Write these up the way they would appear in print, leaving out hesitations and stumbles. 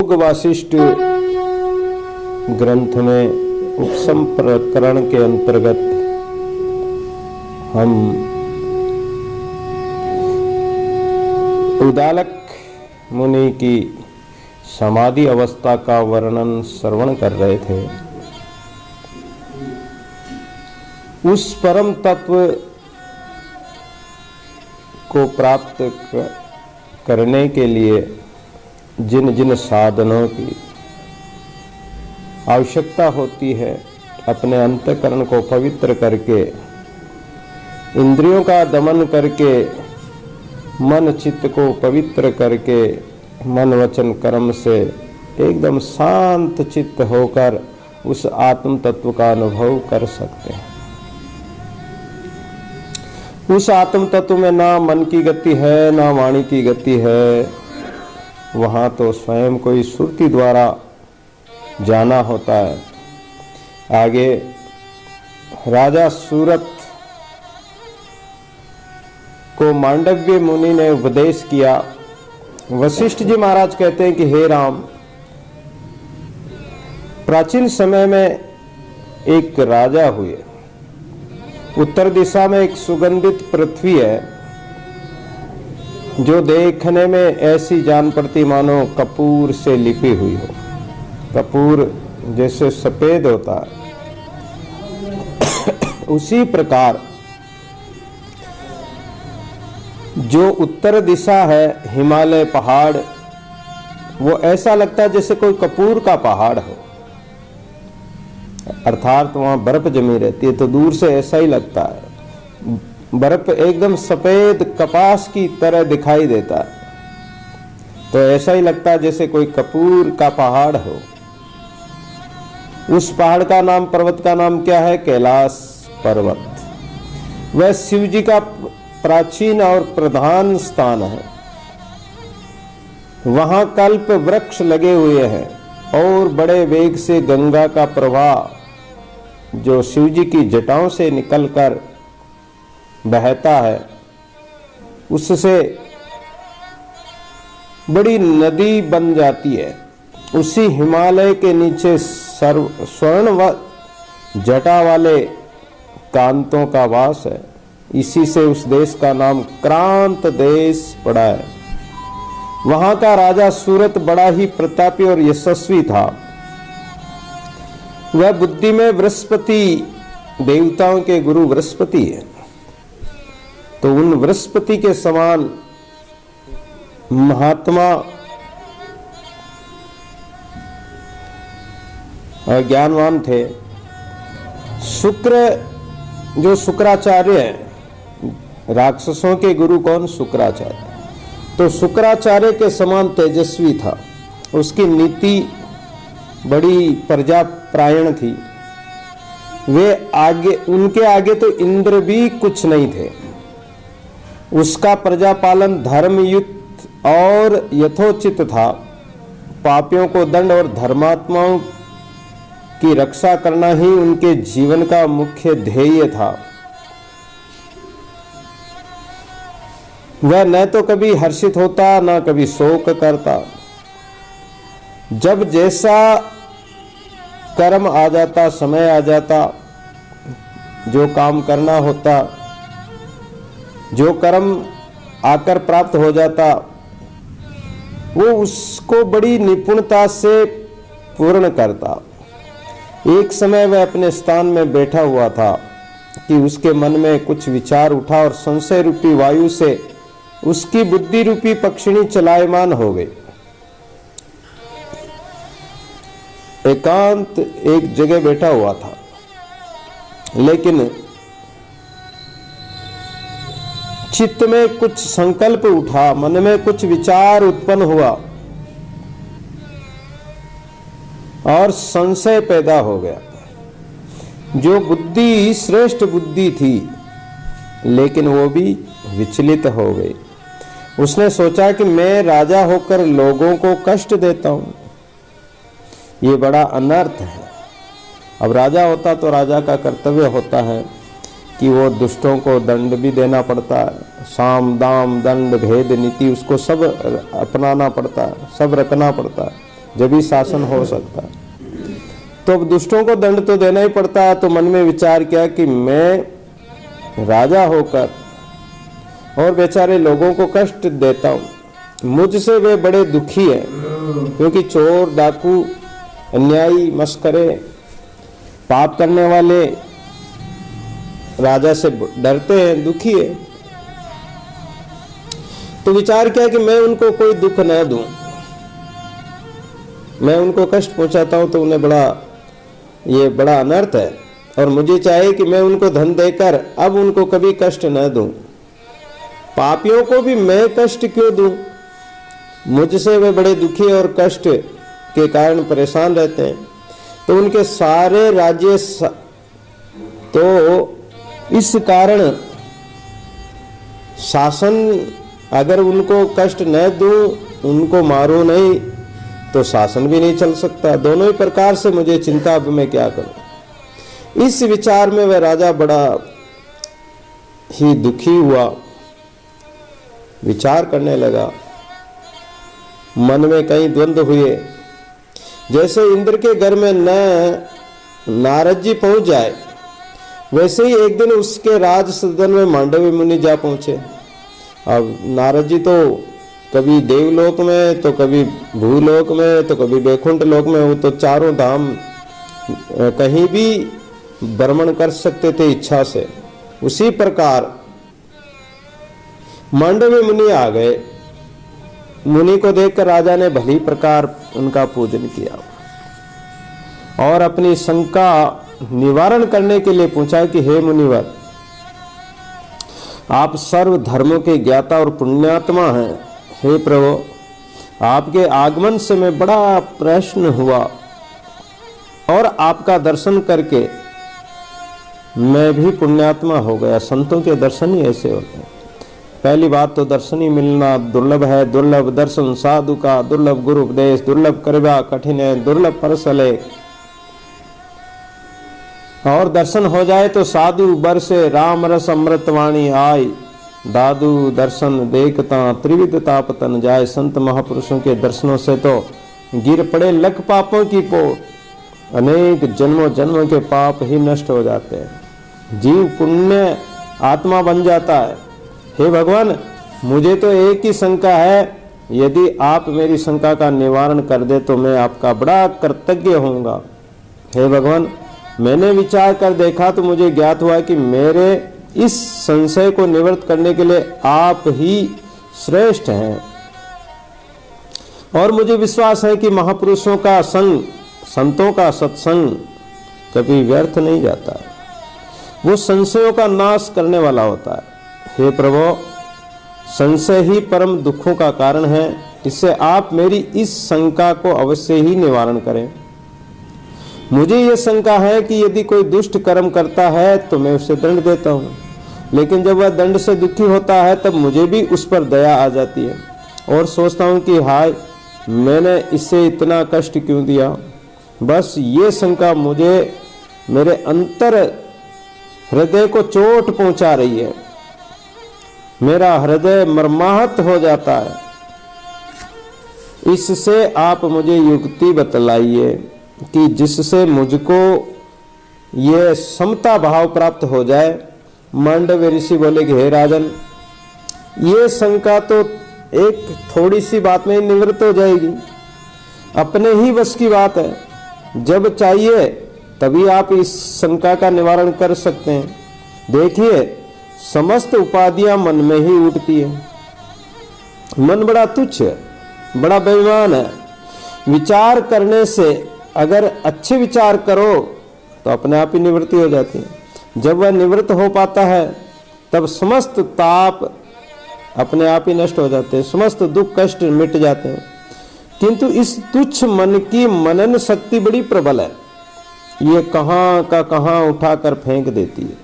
योग वासिष्ठ ग्रंथ में उपसम प्रकरण के अंतर्गत हम उदालक मुनि की समाधि अवस्था का वर्णन श्रवण कर रहे थे। उस परम तत्व को प्राप्त करने के लिए जिन जिन साधनों की आवश्यकता होती है, अपने अंतःकरण को पवित्र करके, इंद्रियों का दमन करके, मन चित्त को पवित्र करके, मन वचन कर्म से एकदम शांत चित्त होकर उस आत्म तत्व का अनुभव कर सकते हैं। उस आत्म तत्व में ना मन की गति है, ना वाणी की गति है। वहाँ तो स्वयं कोई सुरती द्वारा जाना होता है। आगे राजा सूरत को मांडव्य मुनि ने उपदेश किया। वशिष्ठ जी महाराज कहते हैं कि हे राम, प्राचीन समय में एक राजा हुए। उत्तर दिशा में एक सुगंधित पृथ्वी है जो देखने में ऐसी जान पड़ती मानो कपूर से लिपी हुई हो। कपूर जैसे सफेद होता है, उसी प्रकार जो उत्तर दिशा है, हिमालय पहाड़, वो ऐसा लगता है जैसे कोई कपूर का पहाड़ हो। अर्थात वहां बर्फ जमी रहती है तो दूर से ऐसा ही लगता है। बर्फ एकदम सफेद कपास की तरह दिखाई देता है तो ऐसा ही लगता है जैसे कोई कपूर का पहाड़ हो। उस पहाड़ का नाम, पर्वत का नाम क्या है? कैलाश पर्वत। वह शिव जी का प्राचीन और प्रधान स्थान है। वहां कल्प वृक्ष लगे हुए हैं और बड़े वेग से गंगा का प्रवाह जो शिव जी की जटाओं से निकलकर बहता है, उससे बड़ी नदी बन जाती है। उसी हिमालय के नीचे स्वर्ण व जटा वाले कांतों का वास है। इसी से उस देश का नाम क्रांत देश पड़ा है। वहां का राजा सूरत बड़ा ही प्रतापी और यशस्वी था। वह बुद्धि में बृहस्पति, देवताओं के गुरु बृहस्पति है, तो उन बृहस्पति के समान महात्मा और ज्ञानवान थे। शुक्र, जो शुक्राचार्य है, राक्षसों के गुरु कौन? शुक्राचार्य। तो शुक्राचार्य के समान तेजस्वी था। उसकी नीति बड़ी प्रजापरायण थी। वे आगे, उनके आगे तो इंद्र भी कुछ नहीं थे। उसका प्रजापालन धर्मयुक्त और यथोचित था। पापियों को दंड और धर्मात्माओं की रक्षा करना ही उनके जीवन का मुख्य ध्येय था। वह न तो कभी हर्षित होता, न कभी शोक करता। जब जैसा कर्म आ जाता, समय आ जाता, जो काम करना होता, जो कर्म आकर प्राप्त हो जाता, वो उसको बड़ी निपुणता से पूर्ण करता। एक समय वह अपने स्थान में बैठा हुआ था कि उसके मन में कुछ विचार उठा और संशय रूपी वायु से उसकी बुद्धि रूपी पक्षिणी चलायमान हो गई। एकांत एक जगह बैठा हुआ था, लेकिन चित्त में कुछ संकल्प उठा, मन में कुछ विचार उत्पन्न हुआ और संशय पैदा हो गया। जो बुद्धि श्रेष्ठ बुद्धि थी, लेकिन वो भी विचलित हो गई। उसने सोचा कि मैं राजा होकर लोगों को कष्ट देता हूं, ये बड़ा अनर्थ है। अब राजा होता तो राजा का कर्तव्य होता है कि वो दुष्टों को दंड भी देना पड़ता है। साम दाम दंड भेद नीति उसको सब अपनाना पड़ता है, सब रखना पड़ता है। जब ही शासन हो सकता है। तो अब दुष्टों को दंड तो देना ही पड़ता है। तो मन में विचार किया कि मैं राजा होकर और बेचारे लोगों को कष्ट देता हूँ, मुझसे वे बड़े दुखी हैं, क्योंकि चोर, डाकू, अन्यायी, मस्करे, पाप करने वाले राजा से डरते हैं, दुखी है। तो विचार किया कि मैं उनको कोई दुख न दूं, मैं उनको कष्ट पहुंचाता हूं तो उन्हें ये बड़ा अनर्थ है, और मुझे चाहिए कि मैं उनको धन देकर अब उनको कभी कष्ट न दूं। पापियों को भी मैं कष्ट क्यों दूं? मुझसे वे बड़े दुखी और कष्ट के कारण परेशान रहते हैं। तो उनके सारे राज्य तो इस कारण शासन, अगर उनको कष्ट न दूं, उनको मारूं नहीं, तो शासन भी नहीं चल सकता। दोनों ही प्रकार से मुझे चिंता, अब मैं क्या करूं। इस विचार में वह राजा बड़ा ही दुखी हुआ, विचार करने लगा। मन में कई द्वंद्व हुए। जैसे इंद्र के घर में नारद जी पहुंच जाए, वैसे ही एक दिन उसके राज सदन में मांडवी मुनि जा पहुंचे। अब नारद जी तो कभी देवलोक में, तो कभी भूलोक में, तो कभी बैकुंठ लोक में, वो तो चारों धाम कहीं भी भ्रमण कर सकते थे इच्छा से। उसी प्रकार मांडवी मुनि आ गए। मुनि को देखकर राजा ने भली प्रकार उनका पूजन किया और अपनी शंका निवारण करने के लिए पूछा कि हे मुनिवर, आप सर्व धर्मों के ज्ञाता और पुण्यात्मा हैं। हे प्रभु, आपके आगमन से मैं बड़ा प्रसन्न हुआ और आपका दर्शन करके मैं भी पुण्यात्मा हो गया। संतों के दर्शन ही ऐसे होते हैं। पहली बात तो दर्शन ही मिलना दुर्लभ है। दुर्लभ दर्शन साधु का, दुर्लभ गुरु उपदेश, दुर्लभ करवा कठिन है, दुर्लभ परसले। और दर्शन हो जाए तो साधु बरसे, राम रस अमृत वाणी आई, दादू दर्शन देखता त्रिविध ताप तन जाए। संत महापुरुषों के दर्शनों से तो गिर पड़े लख पापों की पोट, अनेक जन्मों जन्मों के पाप ही नष्ट हो जाते हैं, जीव पुण्य आत्मा बन जाता है। हे भगवान, मुझे तो एक ही शंका है, यदि आप मेरी शंका का निवारण कर दे तो मैं आपका बड़ा कृतज्ञ होऊंगा। हे भगवान, मैंने विचार कर देखा तो मुझे ज्ञात हुआ कि मेरे इस संशय को निवृत्त करने के लिए आप ही श्रेष्ठ हैं, और मुझे विश्वास है कि महापुरुषों का संग, संतों का सत्संग कभी व्यर्थ नहीं जाता, वो संशयों का नाश करने वाला होता है। हे प्रभु, संशय ही परम दुखों का कारण है, इससे आप मेरी इस शंका को अवश्य ही निवारण करें। मुझे यह शंका है कि यदि कोई दुष्ट कर्म करता है तो मैं उसे दंड देता हूँ, लेकिन जब वह दंड से दुखी होता है तब मुझे भी उस पर दया आ जाती है और सोचता हूँ कि हाय, मैंने इससे इतना कष्ट क्यों दिया। बस ये शंका मुझे मेरे अंतर हृदय को चोट पहुंचा रही है, मेरा हृदय मर्माहत हो जाता है। इससे आप मुझे युक्ति बतलाइए कि जिससे मुझको ये समता भाव प्राप्त हो जाए। मांडव्य ऋषि बोले कि हे राजन, ये शंका तो एक थोड़ी सी बात में निवृत्त हो जाएगी, अपने ही बस की बात है। जब चाहिए तभी आप इस शंका का निवारण कर सकते हैं। देखिए, समस्त उपाधियां मन में ही उठती है। मन बड़ा तुच्छ है, बड़ा बेईमान है। विचार करने से अगर अच्छे विचार करो तो अपने आप ही निवृत्ति हो जाती है। जब वह निवृत्त हो पाता है तब समस्त ताप अपने आप ही नष्ट हो जाते हैं, समस्त दुख कष्ट मिट जाते हैं। किंतु इस तुच्छ मन की मनन शक्ति बड़ी प्रबल है, ये कहां का कहां उठाकर फेंक देती है,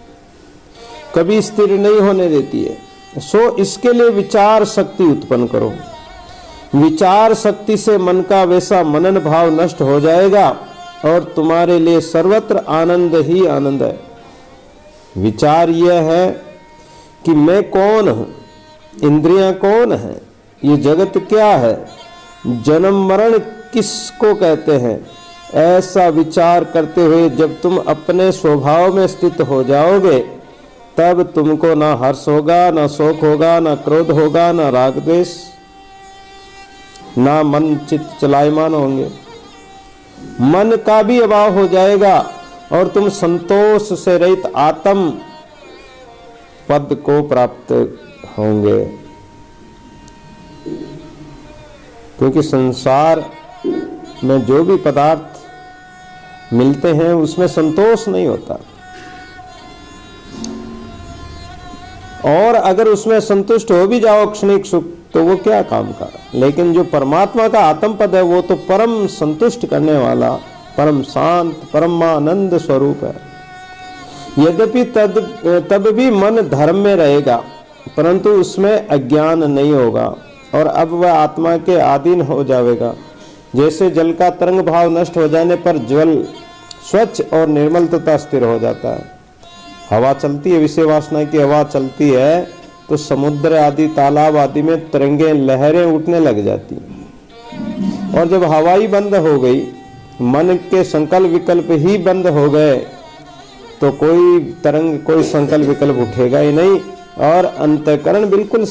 कभी स्थिर नहीं होने देती है। सो इसके लिए विचार शक्ति उत्पन्न करो। विचार शक्ति से मन का वैसा मनन भाव नष्ट हो जाएगा और तुम्हारे लिए सर्वत्र आनंद ही आनंद है। विचार यह है कि मैं कौन हूं, इंद्रियां कौन है, ये जगत क्या है, जन्म मरण किसको कहते हैं, ऐसा विचार करते हुए जब तुम अपने स्वभाव में स्थित हो जाओगे, तब तुमको ना हर्ष होगा, ना शोक होगा, ना क्रोध होगा, ना राग द्वेष, ना मन चित्त चलायमान होंगे। मन का भी अभाव हो जाएगा और तुम संतोष से रहित आत्म पद को प्राप्त होंगे। क्योंकि संसार में जो भी पदार्थ मिलते हैं उसमें संतोष नहीं होता, और अगर उसमें संतुष्ट हो भी जाओ क्षणिक सुख तो वो क्या काम का। लेकिन जो परमात्मा का आत्म पद है वो तो परम संतुष्ट करने वाला, परम शांत, परमानंद स्वरूप है। यद्यपि तब भी मन धर्म में रहेगा, परंतु उसमें अज्ञान नहीं होगा और अब वह आत्मा के अधीन हो जाएगा। जैसे जल का तरंग भाव नष्ट हो जाने पर जल स्वच्छ और निर्मल तथा स्थिर हो जाता है। हवा चलती है, विषय वासना की हवा चलती है तो समुद्र आदि तालाब आदि में तरंगे लहरें उठने लग जाती, और जब हवा ही बंद हो गई, मन के संकल्प विकल्प ही बंद हो गए, तो कोई तरंग, कोई संकल्प विकल्प उठेगा ही नहीं, और अंतःकरण बिल्कुल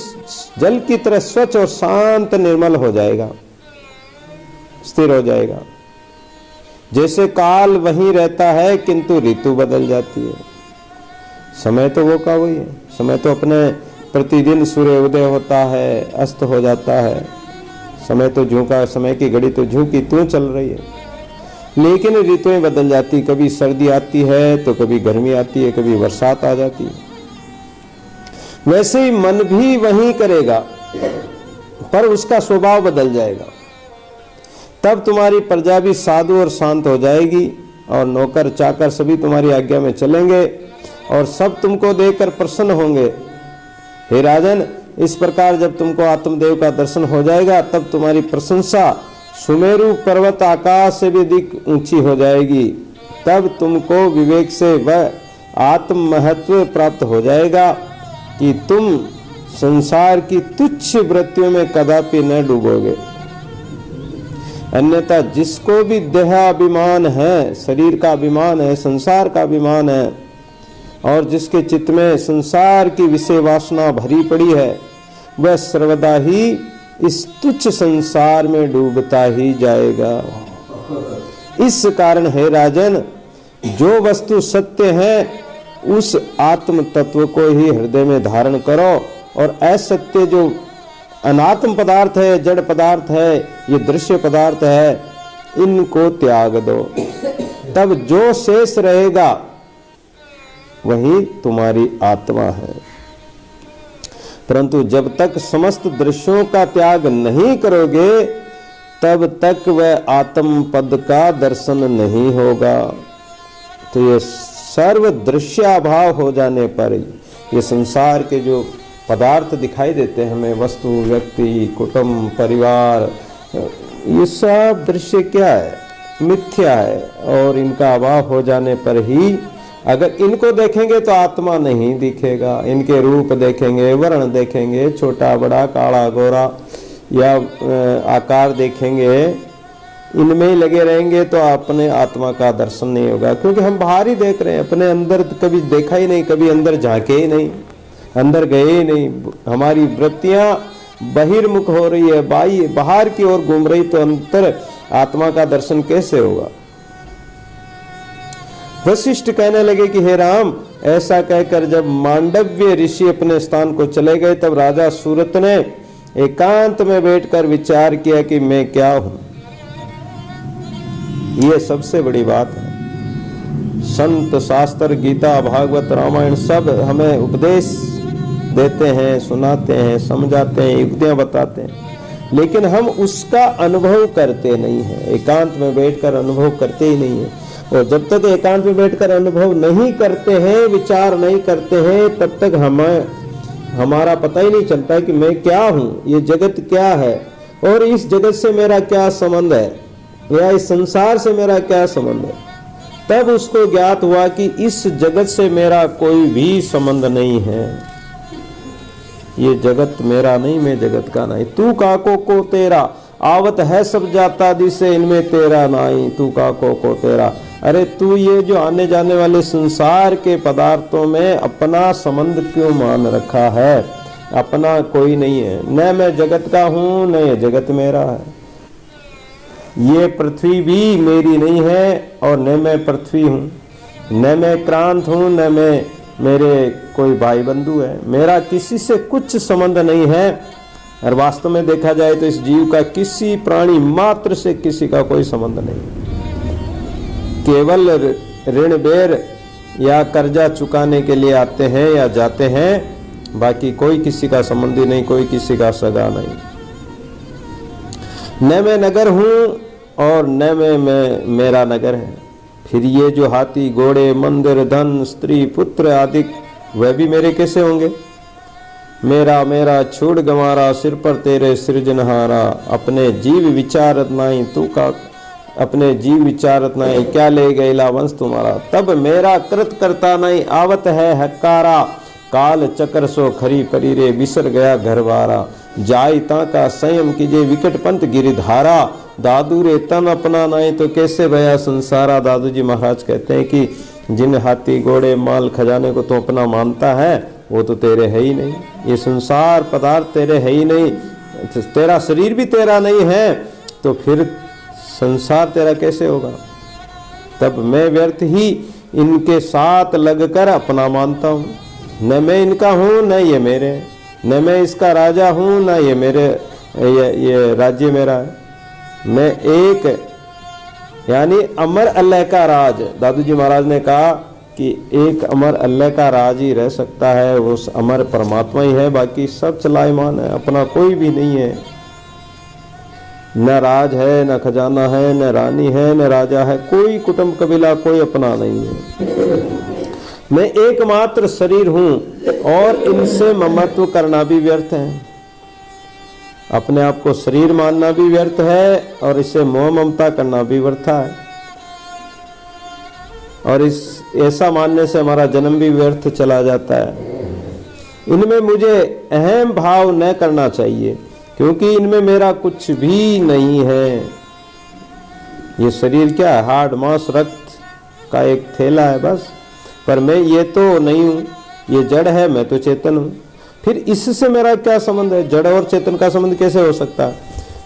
जल की तरह स्वच्छ और शांत निर्मल हो जाएगा, स्थिर हो जाएगा। जैसे काल वहीं रहता है किंतु ऋतु बदल जाती है। समय तो वो का वही है, समय तो अपने प्रतिदिन सूर्य उदय होता है, अस्त हो जाता है, समय तो झूका, समय की घड़ी तो झूकी त्यों चल रही है। लेकिन ऋतुएं बदल जाती, कभी सर्दी आती है तो कभी गर्मी आती है, कभी बरसात आ जाती है। वैसे ही मन भी वही करेगा, पर उसका स्वभाव बदल जाएगा। तब तुम्हारी प्रजा भी साधु और शांत हो जाएगी, और नौकर चाकर सभी तुम्हारी आज्ञा में चलेंगे, और सब तुमको देखकर प्रसन्न होंगे। हे राजन, इस प्रकार जब तुमको आत्मदेव का दर्शन हो जाएगा, तब तुम्हारी प्रशंसा सुमेरु पर्वत आकाश से भी अधिक ऊंची हो जाएगी। तब तुमको विवेक से वह आत्म महत्व प्राप्त हो जाएगा कि तुम संसार की तुच्छ वृत्तियों में कदापि न डूबोगे। अन्यथा जिसको भी देहाभिमान है, शरीर का अभिमान है, संसार का अभिमान है, और जिसके चित्त में संसार की विषय वासना भरी पड़ी है, वह सर्वदा ही इस तुच्छ संसार में डूबता ही जाएगा। इस कारण है राजन, जो वस्तु सत्य है उस आत्म तत्व को ही हृदय में धारण करो, और असत्य जो अनात्म पदार्थ है, जड़ पदार्थ है, ये दृश्य पदार्थ है, इनको त्याग दो। तब जो शेष रहेगा वही तुम्हारी आत्मा है। परंतु जब तक समस्त दृश्यों का त्याग नहीं करोगे, तब तक वह आत्म पद का दर्शन नहीं होगा। तो ये सर्व दृश्याभाव हो जाने पर ये संसार के जो पदार्थ दिखाई देते हैं हमें, वस्तु, व्यक्ति, कुटुंब, परिवार, ये सब दृश्य क्या है? मिथ्या है। और इनका अभाव हो जाने पर ही, अगर इनको देखेंगे तो आत्मा नहीं दिखेगा। इनके रूप देखेंगे, वर्ण देखेंगे, छोटा बड़ा, काला गोरा, या आकार देखेंगे, इनमें ही लगे रहेंगे तो अपने आत्मा का दर्शन नहीं होगा। क्योंकि हम बाहर ही देख रहे हैं, अपने अंदर कभी देखा ही नहीं, कभी अंदर झांके ही नहीं, अंदर गए ही नहीं। हमारी वृत्तियां बहिर्मुख हो रही है, बाहर की ओर घूम रही, तो अंतर आत्मा का दर्शन कैसे होगा? वशिष्ठ कहने लगे कि हे राम, ऐसा कहकर जब मांडव्य ऋषि अपने स्थान को चले गए, तब राजा सूरत ने एकांत में बैठकर विचार किया कि मैं क्या हूं। ये सबसे बड़ी बात है। संत, शास्त्र, गीता, भागवत, रामायण सब हमें उपदेश देते हैं, सुनाते हैं, समझाते हैं, युक्तियां बताते हैं, लेकिन हम उसका अनुभव करते नहीं हैं। एकांत में बैठकर अनुभव करते ही नहीं है। और जब तक एकांत में बैठकर अनुभव नहीं करते हैं, विचार नहीं करते हैं, तब तक हमारा पता ही नहीं चलता है कि मैं क्या हूं, ये जगत क्या है, और इस जगत से मेरा क्या संबंध है, या इस संसार से मेरा क्या संबंध है। तब उसको ज्ञात हुआ कि इस जगत से मेरा कोई भी संबंध नहीं है। ये जगत मेरा नहीं, मैं जगत का नहीं। तू काको को तेरा, आवत है सब जाता दिसे इनमें तेरा नाई, तू का को तेरा। अरे तू ये जो आने जाने वाले संसार के पदार्थों में अपना संबंध क्यों मान रखा है? अपना कोई नहीं है। न मैं जगत का हूं न ये जगत मेरा है। ये पृथ्वी भी मेरी नहीं है और न मैं पृथ्वी हूं, न मैं क्रांत हूं, न मैं मेरे कोई भाई बंधु है। मेरा किसी से कुछ संबंध नहीं है। और वास्तव में देखा जाए तो इस जीव का किसी प्राणी मात्र से किसी का कोई संबंध नहीं। केवल ऋण बेर या कर्जा चुकाने के लिए आते हैं या जाते हैं, बाकी कोई किसी का संबंधी नहीं, कोई किसी का सगा नहीं। न मैं नगर हूं और न मैं मेरा नगर है। फिर ये जो हाथी घोड़े मंदिर धन स्त्री पुत्र आदि वह भी मेरे कैसे होंगे? मेरा मेरा छोड़ गंवारा सिर पर तेरे सृजनहारा, अपने जीव विचारत नहीं तू का, अपने जीव विचारत नहीं क्या ले गैला वंश तुम्हारा। तब मेरा कृत करता नहीं आवत है हकारा, काल चक्र सो खरी परी रे बिसर गया घरवारा। जाई ता का संयम कीजे विकट पंथ गिरिधारा, दादू रे तन अपना नहीं तो कैसे भया संसारा। दादू जी महाराज कहते हैं कि जिन हाथी घोड़े माल खजाने को तो अपना मानता है वो तो तेरे है ही नहीं। ये संसार पदार्थ तेरे है ही नहीं, तेरा शरीर भी तेरा नहीं है, तो फिर संसार तेरा कैसे होगा? तब मैं व्यर्थ ही इनके साथ लगकर अपना मानता हूँ। न मैं इनका हूँ न ये मेरे, न मैं इसका राजा हूँ न ये मेरे, ये राज्य मेरा है। मैं एक यानी अमर अल्लाह का राज। दादू जी महाराज ने कहा कि एक अमर अल्लाह का राज ही रह सकता है, वो अमर परमात्मा ही है, बाकी सब चलायमान है, अपना कोई भी नहीं है। न राज है न खजाना है न रानी है न राजा है, कोई कुटुंब कबीला कोई अपना नहीं है। मैं एकमात्र शरीर हूं और इनसे ममत्व करना भी व्यर्थ है। अपने आप को शरीर मानना भी व्यर्थ है और इससे मोह ममता करना भी व्यर्थ है। और इस ऐसा मानने से हमारा जन्म भी व्यर्थ चला जाता है। इनमें मुझे अहम भाव न करना चाहिए क्योंकि इनमें मेरा कुछ भी नहीं है। ये शरीर क्या है? हाड़ मांस रक्त का एक थैला है बस। पर मैं ये तो नहीं हूँ, ये जड़ है, मैं तो चेतन हूँ। फिर इससे मेरा क्या संबंध है? जड़ और चेतन का संबंध कैसे हो सकता है?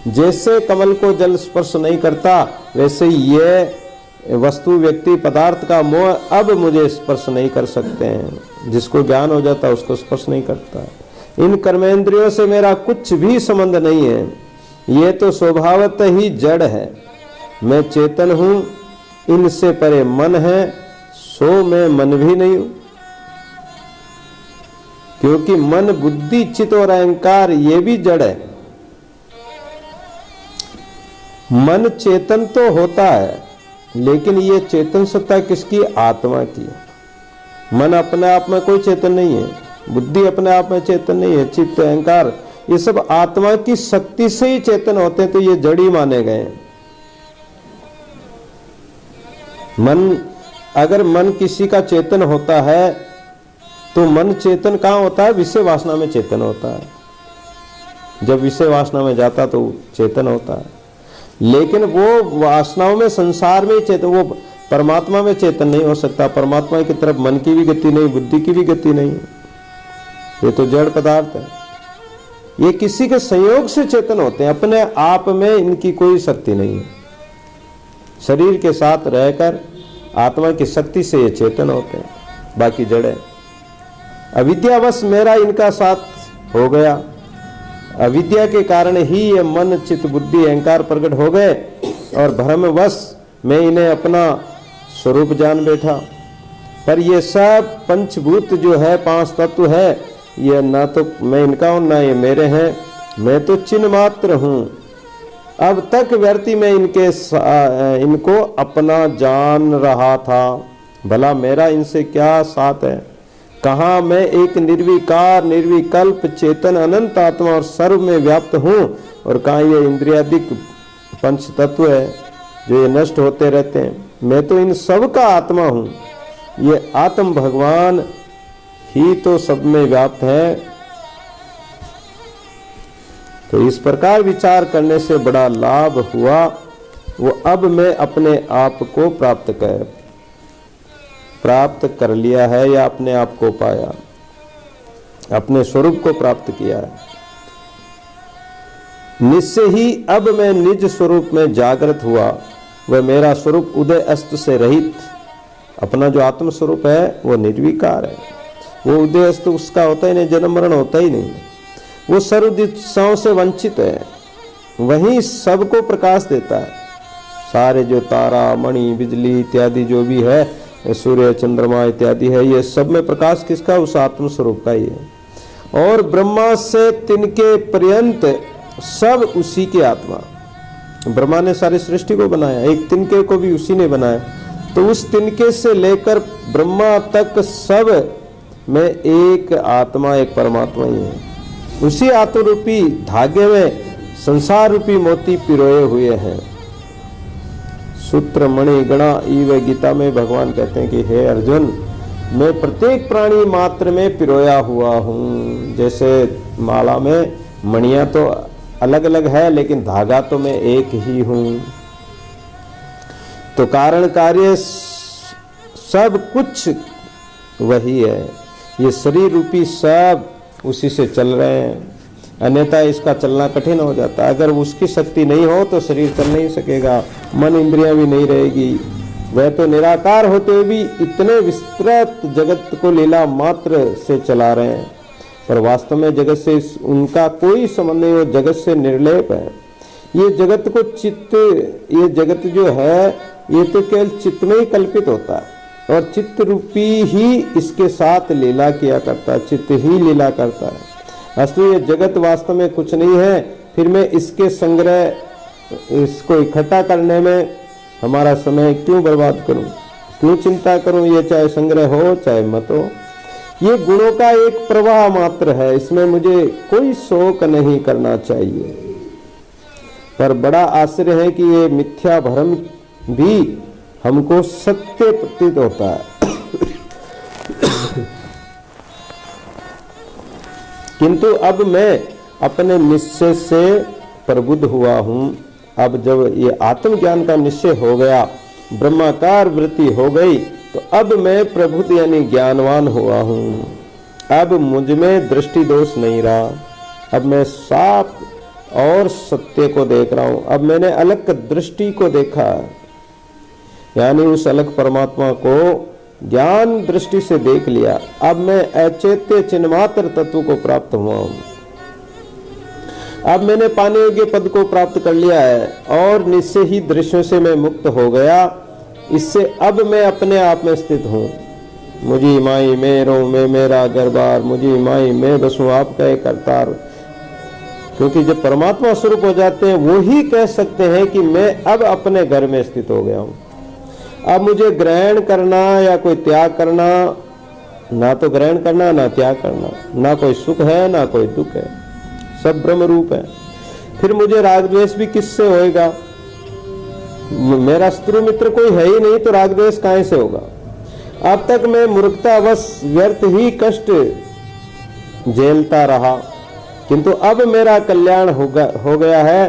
जैसे कमल को जल स्पर्श नहीं करता वैसे ये वस्तु व्यक्ति पदार्थ का मोह अब मुझे स्पर्श नहीं कर सकते हैं। जिसको ज्ञान हो जाता है उसको स्पर्श नहीं करता। इन कर्मेंद्रियों से मेरा कुछ भी संबंध नहीं है, ये तो स्वभावतः ही जड़ है। मैं चेतन हूँ, इनसे परे मन है, सो मैं मन भी नहीं हूँ। क्योंकि मन बुद्धि चित्त और अहंकार ये भी जड़ है। मन चेतन तो होता है लेकिन ये चेतन सत्ता किसकी? आत्मा की। मन अपने आप में कोई चेतन नहीं है, बुद्धि अपने आप में चेतन नहीं है, चित्त अहंकार ये सब आत्मा की शक्ति से ही चेतन होते हैं, तो ये जड़ी माने गए। मन अगर मन किसी का चेतन होता है तो मन चेतन कहाँ होता है? विषय वासना में चेतन होता है। जब विषय वासना में जाता तो चेतन होता है, लेकिन वो वासनाओं में संसार में चेतन, वो परमात्मा में चेतन नहीं हो सकता। परमात्मा की तरफ मन की भी गति नहीं, बुद्धि की भी गति नहीं, ये तो जड़ पदार्थ है। ये किसी के संयोग से चेतन होते हैं, अपने आप में इनकी कोई शक्ति नहीं है। शरीर के साथ रहकर आत्मा की शक्ति से ये चेतन होते हैं, बाकी जड़ है। अविद्यावश मेरा इनका साथ हो गया। अविद्या के कारण ही ये मन चित्त बुद्धि अहंकार प्रकट हो गए और भ्रमवश मैं इन्हें अपना स्वरूप जान बैठा। पर ये सब पंचभूत जो है, पांच तत्व है, ये ना तो मैं इनका हूं ना ये मेरे हैं, मैं तो चिन्ह मात्र हूं। अब तक व्यर्थी में इनको अपना जान रहा था, भला मेरा इनसे क्या साथ है? कहाँ मैं एक निर्विकार निर्विकल्प चेतन अनंत आत्मा और सर्व में व्याप्त हूँ, और कहाँ ये इंद्रियादिक पंच तत्व है जो ये नष्ट होते रहते हैं। मैं तो इन सब का आत्मा हूँ। ये आत्म भगवान ही तो सब में व्याप्त है। तो इस प्रकार विचार करने से बड़ा लाभ हुआ। वो अब मैं अपने आप को प्राप्त कर लिया है या अपने आप को पाया, अपने स्वरूप को प्राप्त किया है। निश्चय ही अब मैं निज स्वरूप में जागृत हुआ। वह मेरा स्वरूप उदय अस्त से रहित, अपना जो आत्म स्वरूप है वो निर्विकार है। वो उदय अस्त उसका होता ही नहीं, जन्म मरण होता ही नहीं। वो सर्व दिशाओं से वंचित है, वही सबको प्रकाश देता है। सारे जो तारा मणि बिजली इत्यादि जो भी है, सूर्य चंद्रमा इत्यादि है, ये सब में प्रकाश किसका? उस आत्म स्वरूप का ही है। और ब्रह्मा से तिनके पर्यंत सब उसी की आत्मा। ब्रह्मा ने सारी सृष्टि को बनाया, एक तिनके को भी उसी ने बनाया। तो उस तिनके से लेकर ब्रह्मा तक सब में एक आत्मा, एक परमात्मा ही है। उसी आत्मरूपी धागे में संसार रूपी मोती पिरोए हुए हैं। सूत्र मणि गणा ईव गीता में भगवान कहते हैं कि हे अर्जुन, मैं प्रत्येक प्राणी मात्र में पिरोया हुआ हूँ। जैसे माला में मणियां तो अलग अलग है, लेकिन धागा तो मैं एक ही हूँ। तो कारण कार्य सब कुछ वही है। ये शरीर रूपी सब उसी से चल रहे हैं, अन्यथा इसका चलना कठिन हो जाता है। अगर उसकी शक्ति नहीं हो तो शरीर चल नहीं सकेगा, मन इंद्रियां भी नहीं रहेगी। वह तो निराकार होते हुए भी इतने विस्तृत जगत को लीला मात्र से चला रहे हैं, पर वास्तव में जगत से उनका कोई संबंध नहीं, वो जगत से निर्लेप है। ये जगत को ये जगत जो है ये तो केवल चित्त में ही कल्पित होता है, और चित्त रूपी ही इसके साथ लीला किया करता है, चित्त ही लीला करता है। अस्तु ये जगत वास्तव में कुछ नहीं है, फिर मैं इसके संग्रह, इसको इकट्ठा करने में हमारा समय क्यों बर्बाद करूं, क्यों चिंता करूं? ये चाहे संग्रह हो चाहे मत हो, ये गुणों का एक प्रवाह मात्र है, इसमें मुझे कोई शोक नहीं करना चाहिए। पर बड़ा आश्चर्य है कि ये मिथ्या भ्रम भी हमको सत्य प्रतीत होता है। किंतु अब मैं अपने निश्चय से प्रबुद्ध हुआ हूं। अब जब ये आत्मज्ञान का निश्चय हो गया, ब्रह्माकार वृत्ति हो गई, तो अब मैं प्रबुद्ध यानी ज्ञानवान हुआ हूं। अब मुझ में दृष्टि दोष नहीं रहा, अब मैं साफ और सत्य को देख रहा हूं। अब मैंने अलग दृष्टि को देखा, यानी उस अलग परमात्मा को ज्ञान दृष्टि से देख लिया। अब मैं अचेत्य चिन्मात्र तत्व को प्राप्त हुआ हूं। अब मैंने पाने योग्य पद को प्राप्त कर लिया है, और निश्चय ही दृश्यों से मैं मुक्त हो गया। इससे अब मैं अपने आप में स्थित हूँ। मुझी माई मेरो मैं मेरा गरबार, मुझी माई मैं बसूं आपका एक करतार। क्योंकि जब परमात्मा स्वरूप हो जाते हैं, वो ही कह सकते हैं कि मैं अब अपने घर में स्थित हो गया हूँ। अब मुझे ग्रहण करना या कोई त्याग करना, ना तो ग्रहण करना ना त्याग करना, ना कोई सुख है ना कोई दुख है, सब ब्रह्म रूप है। फिर मुझे राग द्वेष भी किससे होएगा? मेरा शत्रु मित्र कोई है ही नहीं, तो राग द्वेष कहां से होगा? अब तक मैं मूर्खतावश व्यर्थ ही कष्ट झेलता रहा, किंतु अब मेरा कल्याण हो गया है,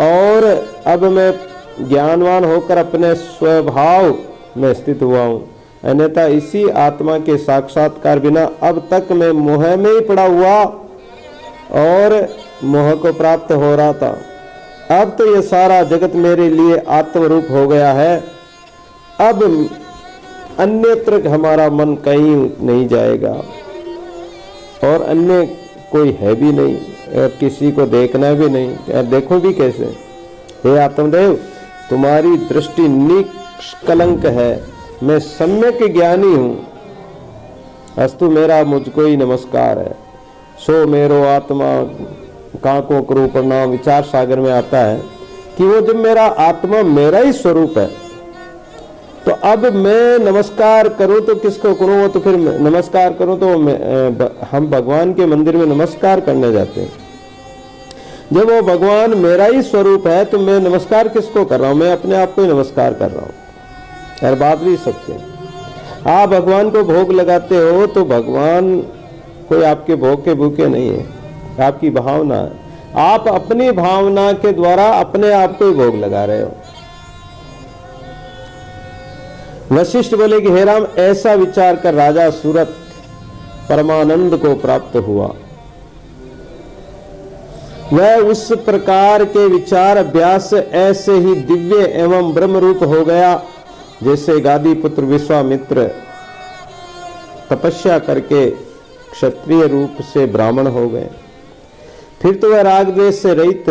और अब मैं ज्ञानवान होकर अपने स्वभाव में स्थित हुआ हूं। अन्यथा इसी आत्मा के साक्षात्कार बिना अब तक मैं मोह में ही पड़ा हुआ और मोह को प्राप्त हो रहा था। अब तो ये सारा जगत मेरे लिए आत्मरूप हो गया है। अब अन्यत्र हमारा मन कहीं नहीं जाएगा, और अन्य कोई है भी नहीं, और किसी को देखना भी नहीं। यार देखो भी कैसे? हे आत्मदेव, तुम्हारी दृष्टि निष्कलंक है, मैं सम्यक ज्ञानी हूँ। अस्तु मेरा मुझको ही नमस्कार है। सो मेरो आत्मा काको करूं प्रणाम। विचार सागर में आता है कि वो जब मेरा आत्मा मेरा ही स्वरूप है, तो अब मैं नमस्कार करूं तो किसको करूं? तो फिर नमस्कार करूं तो हम भगवान के मंदिर में नमस्कार करने जाते हैं। जब वो भगवान मेरा ही स्वरूप है, तो मैं नमस्कार किसको कर रहा हूं? मैं अपने आप को ही नमस्कार कर रहा हूं। और बात भी सकते हैं, आप भगवान को भोग लगाते हो तो भगवान कोई आपके भोग के भूखे नहीं है, आपकी भावना है। आप अपनी भावना के द्वारा अपने आप को ही भोग लगा रहे हो। वशिष्ठ बोले कि हे राम, ऐसा विचार कर राजा सूरत परमानंद को प्राप्त हुआ। वह उस प्रकार के विचार अभ्यास ऐसे ही दिव्य एवं ब्रह्म रूप हो गया जैसे गादी पुत्र विश्वामित्र तपस्या करके क्षत्रिय रूप से ब्राह्मण हो गए। फिर तो वह राग द्वेष से रहित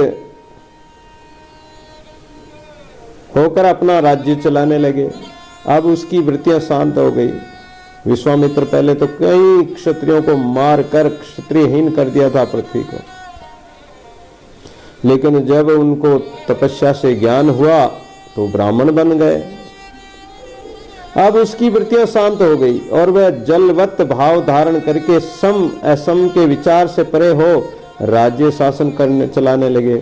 होकर अपना राज्य चलाने लगे। अब उसकी वृत्तियां शांत हो गई। विश्वामित्र पहले तो कई क्षत्रियों को मारकर क्षत्रियहीन कर दिया था पृथ्वी को, लेकिन जब उनको तपस्या से ज्ञान हुआ तो ब्राह्मण बन गए। अब उसकी वृत्तियां शांत हो गई और वह जलवत भाव धारण करके सम असम के विचार से परे हो राज्य शासन करने चलाने लगे।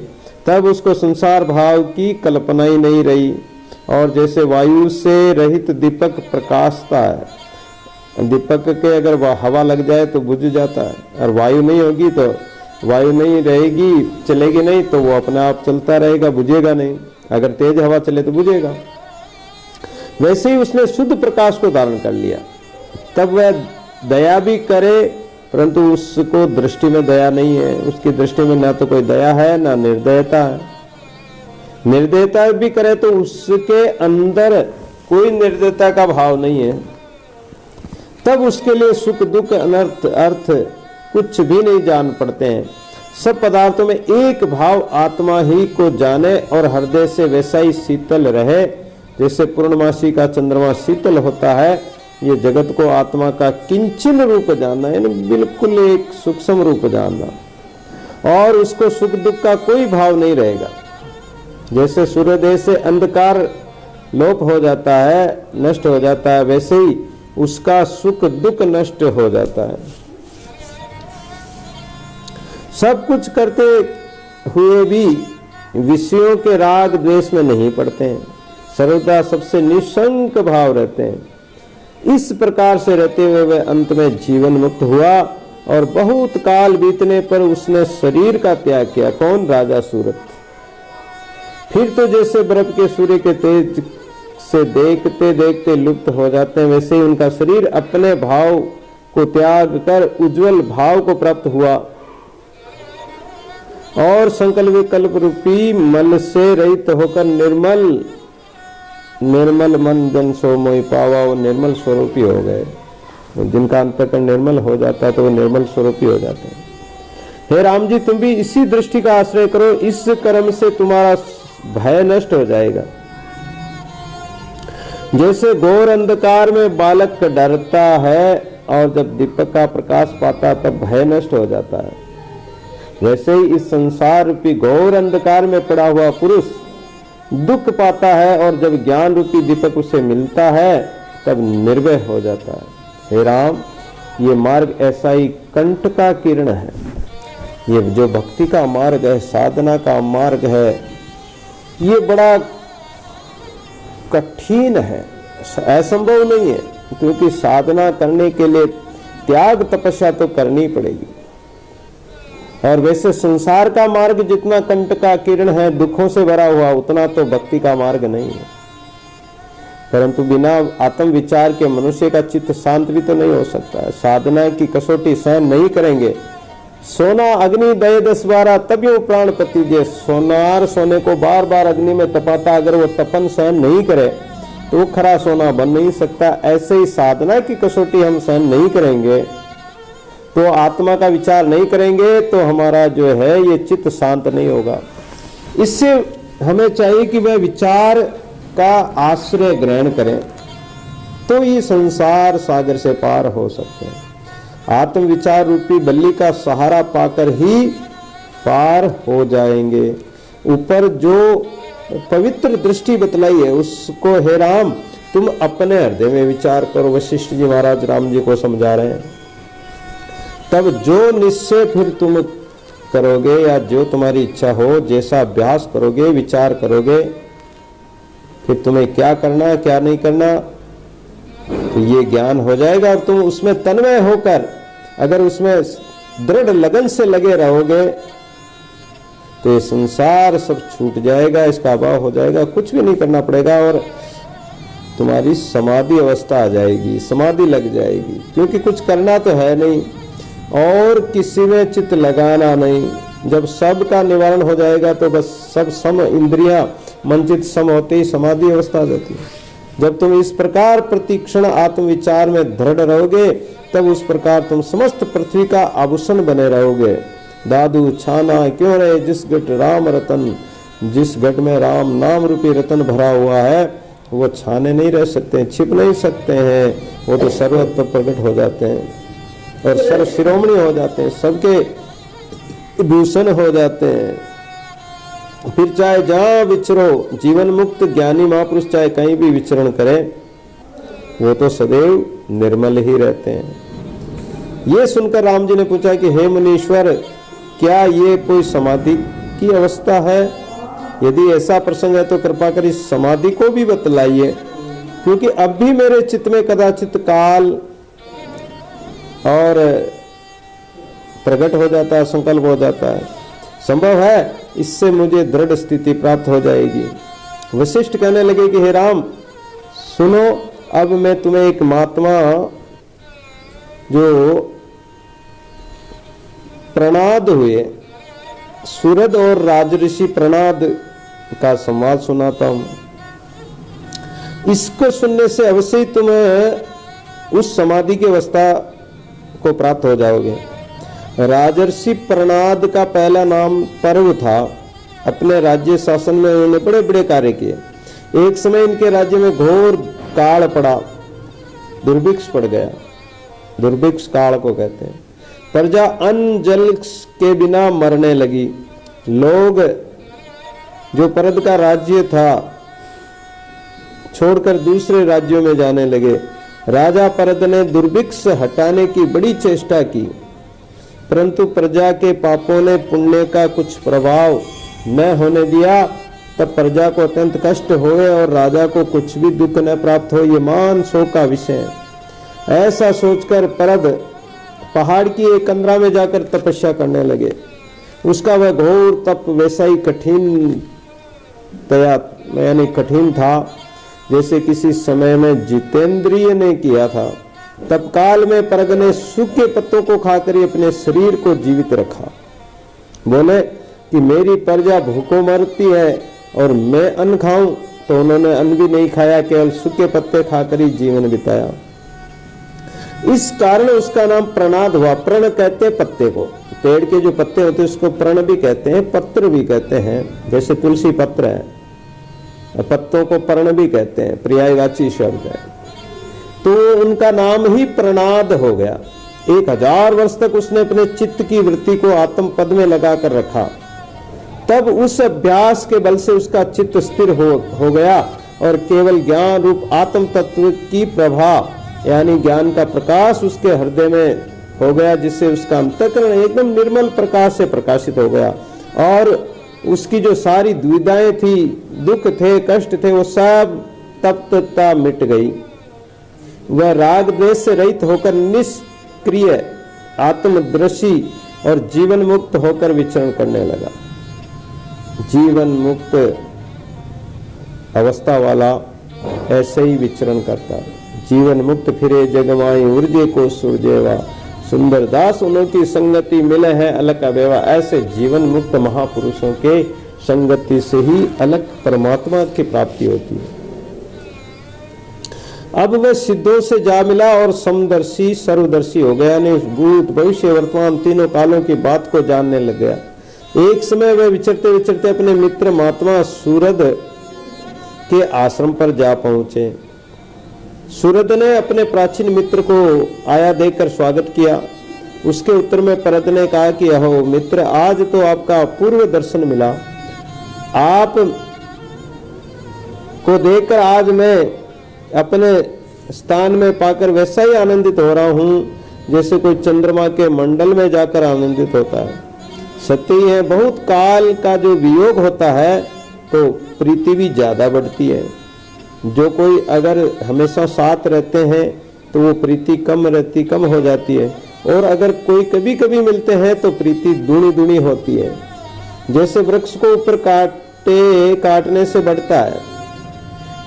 तब उसको संसार भाव की कल्पना ही नहीं रही और जैसे वायु से रहित दीपक प्रकाशता है। दीपक के अगर हवा लग जाए तो बुझ जाता है, और वायु नहीं होगी तो वायु नहीं रहेगी, चलेगी नहीं तो वो अपने आप चलता रहेगा, बुझेगा नहीं। अगर तेज हवा चले तो बुझेगा। वैसे ही उसने शुद्ध प्रकाश को धारण कर लिया। तब वह दया भी करे, परंतु उसको दृष्टि में दया नहीं है। उसकी दृष्टि में ना तो कोई दया है ना निर्दयता है। निर्दयता भी करे तो उसके अंदर कोई निर्दयता का भाव नहीं है। तब उसके लिए सुख दुख अनर्थ अर्थ कुछ भी नहीं जान पड़ते हैं। सब पदार्थों में एक भाव आत्मा ही को जाने और हृदय से वैसा ही शीतल रहे जैसे पूर्णमासी का चंद्रमा शीतल होता है। ये जगत को आत्मा का किंचन रूप जानना, यानी बिल्कुल एक सूक्ष्म रूप जानना, और उसको सुख दुख का कोई भाव नहीं रहेगा। जैसे सूर्योदय से अंधकार लोप हो जाता है, नष्ट हो जाता है, वैसे ही उसका सुख दुख नष्ट हो जाता है। सब कुछ करते हुए भी विषयों के राग द्वेष में नहीं पड़ते हैं, सर्वदा सबसे निशंक भाव रहते हैं। इस प्रकार से रहते हुए वह अंत में जीवन मुक्त हुआ और बहुत काल बीतने पर उसने शरीर का त्याग किया। कौन? राजा सूरत। फिर तो जैसे बर्फ के सूर्य के तेज से देखते देखते लुप्त हो जाते हैं, वैसे ही उनका शरीर अपने भाव को त्याग कर उज्जवल भाव को प्राप्त हुआ और संकल्प विकल्प रूपी मल से रहित होकर निर्मल मन जन सो मोहि पावा, वो निर्मल स्वरूपी हो गए। जिनका अंतःकरण निर्मल हो जाता है तो वो निर्मल स्वरूपी हो जाते हैं। हे राम जी, तुम भी इसी दृष्टि का आश्रय करो, इस कर्म से तुम्हारा भय नष्ट हो जाएगा। जैसे घोर अंधकार में बालक डरता है और जब दीपक का प्रकाश पाता तब भय नष्ट हो जाता है, वैसे ही इस संसार रूपी घोर अंधकार में पड़ा हुआ पुरुष दुख पाता है और जब ज्ञान रूपी दीपक उसे मिलता है तब निर्भय हो जाता है। हे राम, ये मार्ग ऐसा ही कंठ का किरण है। ये जो भक्ति का मार्ग है, साधना का मार्ग है, ये बड़ा कठिन है, असंभव नहीं है, क्योंकि साधना करने के लिए त्याग तपस्या तो करनी पड़ेगी। और वैसे संसार का मार्ग जितना कंठ का किरण है, दुखों से भरा हुआ, उतना तो भक्ति का मार्ग नहीं है। परंतु बिना आत्म विचार के मनुष्य का चित्त शांत भी तो नहीं हो सकता है। साधना की कसौटी सहन नहीं करेंगे। सोना अग्नि दये 10-12 तब ये प्राण प्रतिजे। सोनार सोने को बार बार अग्नि में तपाता, अगर वो तपन सहन नहीं करे तो वो खरा सोना बन नहीं सकता। ऐसे ही साधना की कसौटी हम सहन नहीं करेंगे तो आत्मा का विचार नहीं करेंगे तो हमारा जो है ये चित्त शांत नहीं होगा। इससे हमें चाहिए कि वह विचार का आश्रय ग्रहण करें तो ये संसार सागर से पार हो सकते हैं। आत्म विचार रूपी बल्ली का सहारा पाकर ही पार हो जाएंगे। ऊपर जो पवित्र दृष्टि बतलाई है उसको हे राम तुम अपने हृदय में विचार करो। वशिष्ठ जी महाराज राम जी को समझा रहे हैं। तब जो निश्चय फिर तुम करोगे या जो तुम्हारी इच्छा हो, जैसा अभ्यास करोगे, विचार करोगे, फिर तुम्हें क्या करना है क्या नहीं करना, तो ये ज्ञान हो जाएगा। और तुम उसमें तन्मय होकर अगर उसमें दृढ़ लगन से लगे रहोगे तो ये संसार सब छूट जाएगा, इसका अभाव हो जाएगा, कुछ भी नहीं करना पड़ेगा और तुम्हारी समाधि अवस्था आ जाएगी, समाधि लग जाएगी, क्योंकि कुछ करना तो है नहीं और किसी में चित्त लगाना नहीं। जब सब का निवारण हो जाएगा तो बस सब सम, इंद्रियां मनचित सम होते ही समाधि अवस्था आ जाती है। जब तुम इस प्रकार प्रतिक्षण आत्मविचार में दृढ़ रहोगे तब उस प्रकार तुम समस्त पृथ्वी का आभूषण बने रहोगे। दादू छाना क्यों रहे जिस घट राम रतन, जिस घट में राम नाम रूपी रतन भरा हुआ है वो छाने नहीं रह सकते, छिप नहीं सकते हैं, वो तो सर्वत्र प्रकट हो जाते हैं और सर्व शिरोमणि हो जाते हैं, सबके भूषण हो जाते हैं। फिर चाहे जहां विचरो, जीवन मुक्त ज्ञानी महापुरुष चाहे कहीं भी विचरण करे वो तो सदैव निर्मल ही रहते हैं। ये सुनकर राम जी ने पूछा कि हे मुनीश्वर, क्या ये कोई समाधि की अवस्था है? यदि ऐसा प्रसंग है तो कृपा कर इस समाधि को भी बतलाइए, क्योंकि अब भी मेरे चित्त में कदाचित काल और प्रकट हो जाता है, संकल्प हो जाता है। संभव है इससे मुझे दृढ़ स्थिति प्राप्त हो जाएगी। वशिष्ठ कहने लगे कि हे राम सुनो, अब मैं तुम्हें एक महात्मा जो प्रणाद हुए, सूरद और राजऋषि प्रणाद का संवाद सुनाता हूं। इसको सुनने से अवश्य ही तुम्हें उस समाधि की अवस्था को प्राप्त हो जाओगे। राजर्षि प्रणाद का पहला नाम पर्व था। अपने राज्य शासन में उन्होंने बड़े बड़े कार्य किए। एक समय इनके राज्य में घोर काल पड़ा, दुर्भिक्ष पड़ गया। दुर्भिक्ष काल को कहते हैं। प्रजा अन्न जल के बिना मरने लगी। लोग जो परद का राज्य था छोड़कर दूसरे राज्यों में जाने लगे। राजा परद ने दुर्भिक्ष हटाने की बड़ी चेष्टा की, परंतु प्रजा के पापों ने पुण्य का कुछ प्रभाव न होने दिया। तब प्रजा को अत्यंत कष्ट हुए और राजा को कुछ भी दुख न प्राप्त हो, ये मान शोक का विषय है। ऐसा सोचकर परद पहाड़ की एक कंदरा में जाकर तपस्या करने लगे। उसका वह घोर तप वैसा ही कठिन था जैसे किसी समय में जितेंद्रिय ने किया था। तत्काल में परग ने सूखे पत्तों को खाकर अपने शरीर को जीवित रखा। बोले कि मेरी प्रजा भूखों मरती है और मैं अन्न खाऊं, तो उन्होंने अन्न भी नहीं खाया, केवल सूखे पत्ते खाकर ही जीवन बिताया। इस कारण उसका नाम प्रणाद हुआ। प्रण कहते हैं पत्ते को, पेड़ के जो पत्ते होते हैं उसको प्रण भी कहते हैं, पत्र भी कहते हैं। जैसे तुलसी पत्र है, पत्तों को पर्ण भी कहते हैं, पर्यायवाची शब्द है। तो उनका नाम ही प्रणाद हो गया। 1000 वर्ष तक उसने अपने चित्त की वृत्ति को आत्म पद में लगाकर रखा। तब उस अभ्यास के बल से उसका चित्त स्थिर हो गया और केवल ज्ञान रूप आत्म तत्व की प्रभा यानी ज्ञान का प्रकाश उसके हृदय में हो गया, जिससे उसका अंतःकरण एकदम निर्मल प्रकाश से प्रकाशित हो गया और उसकी जो सारी दुविधाएं थी, दुख थे, कष्ट थे, वो सब तप्तता मिट गई। वह राग द्वेष से रहित होकर निष्क्रिय, आत्मदर्शी और जीवन मुक्त होकर विचरण करने लगा। जीवन मुक्त अवस्था वाला ऐसे ही विचरण करता है। जीवन मुक्त फिरे जगमाई उर्जे को सुरजेवा, सुंदर दास उन्हों की संगति मिले है अलग अबेवा। ऐसे जीवन मुक्त महापुरुषों के संगति से ही अलग परमात्मा की प्राप्ति होती है। अब वह सिद्धों से जा मिला और समदर्शी सर्वदर्शी हो गया, यानी भूत भविष्य वर्तमान तीनों कालों की बात को जानने लग गया। एक समय वह विचरते विचरते अपने मित्र महात्मा सूरद के आश्रम पर जा पहुंचे। सूरद ने अपने प्राचीन मित्र को आया देखकर स्वागत किया। उसके उत्तर में परद ने कहा कि अहो मित्र, आज तो आपका पूर्व दर्शन मिला। आप को देखकर आज मैं अपने स्थान में पाकर वैसा ही आनंदित हो रहा हूं जैसे कोई चंद्रमा के मंडल में जाकर आनंदित होता है। सत्य ही है, बहुत काल का जो वियोग होता है तो प्रीति भी ज्यादा बढ़ती है। जो कोई अगर हमेशा साथ रहते हैं तो वो प्रीति कम हो जाती है, और अगर कोई कभी कभी मिलते हैं तो प्रीति दूनी होती है। जैसे वृक्ष को ऊपर काटने से बढ़ता है,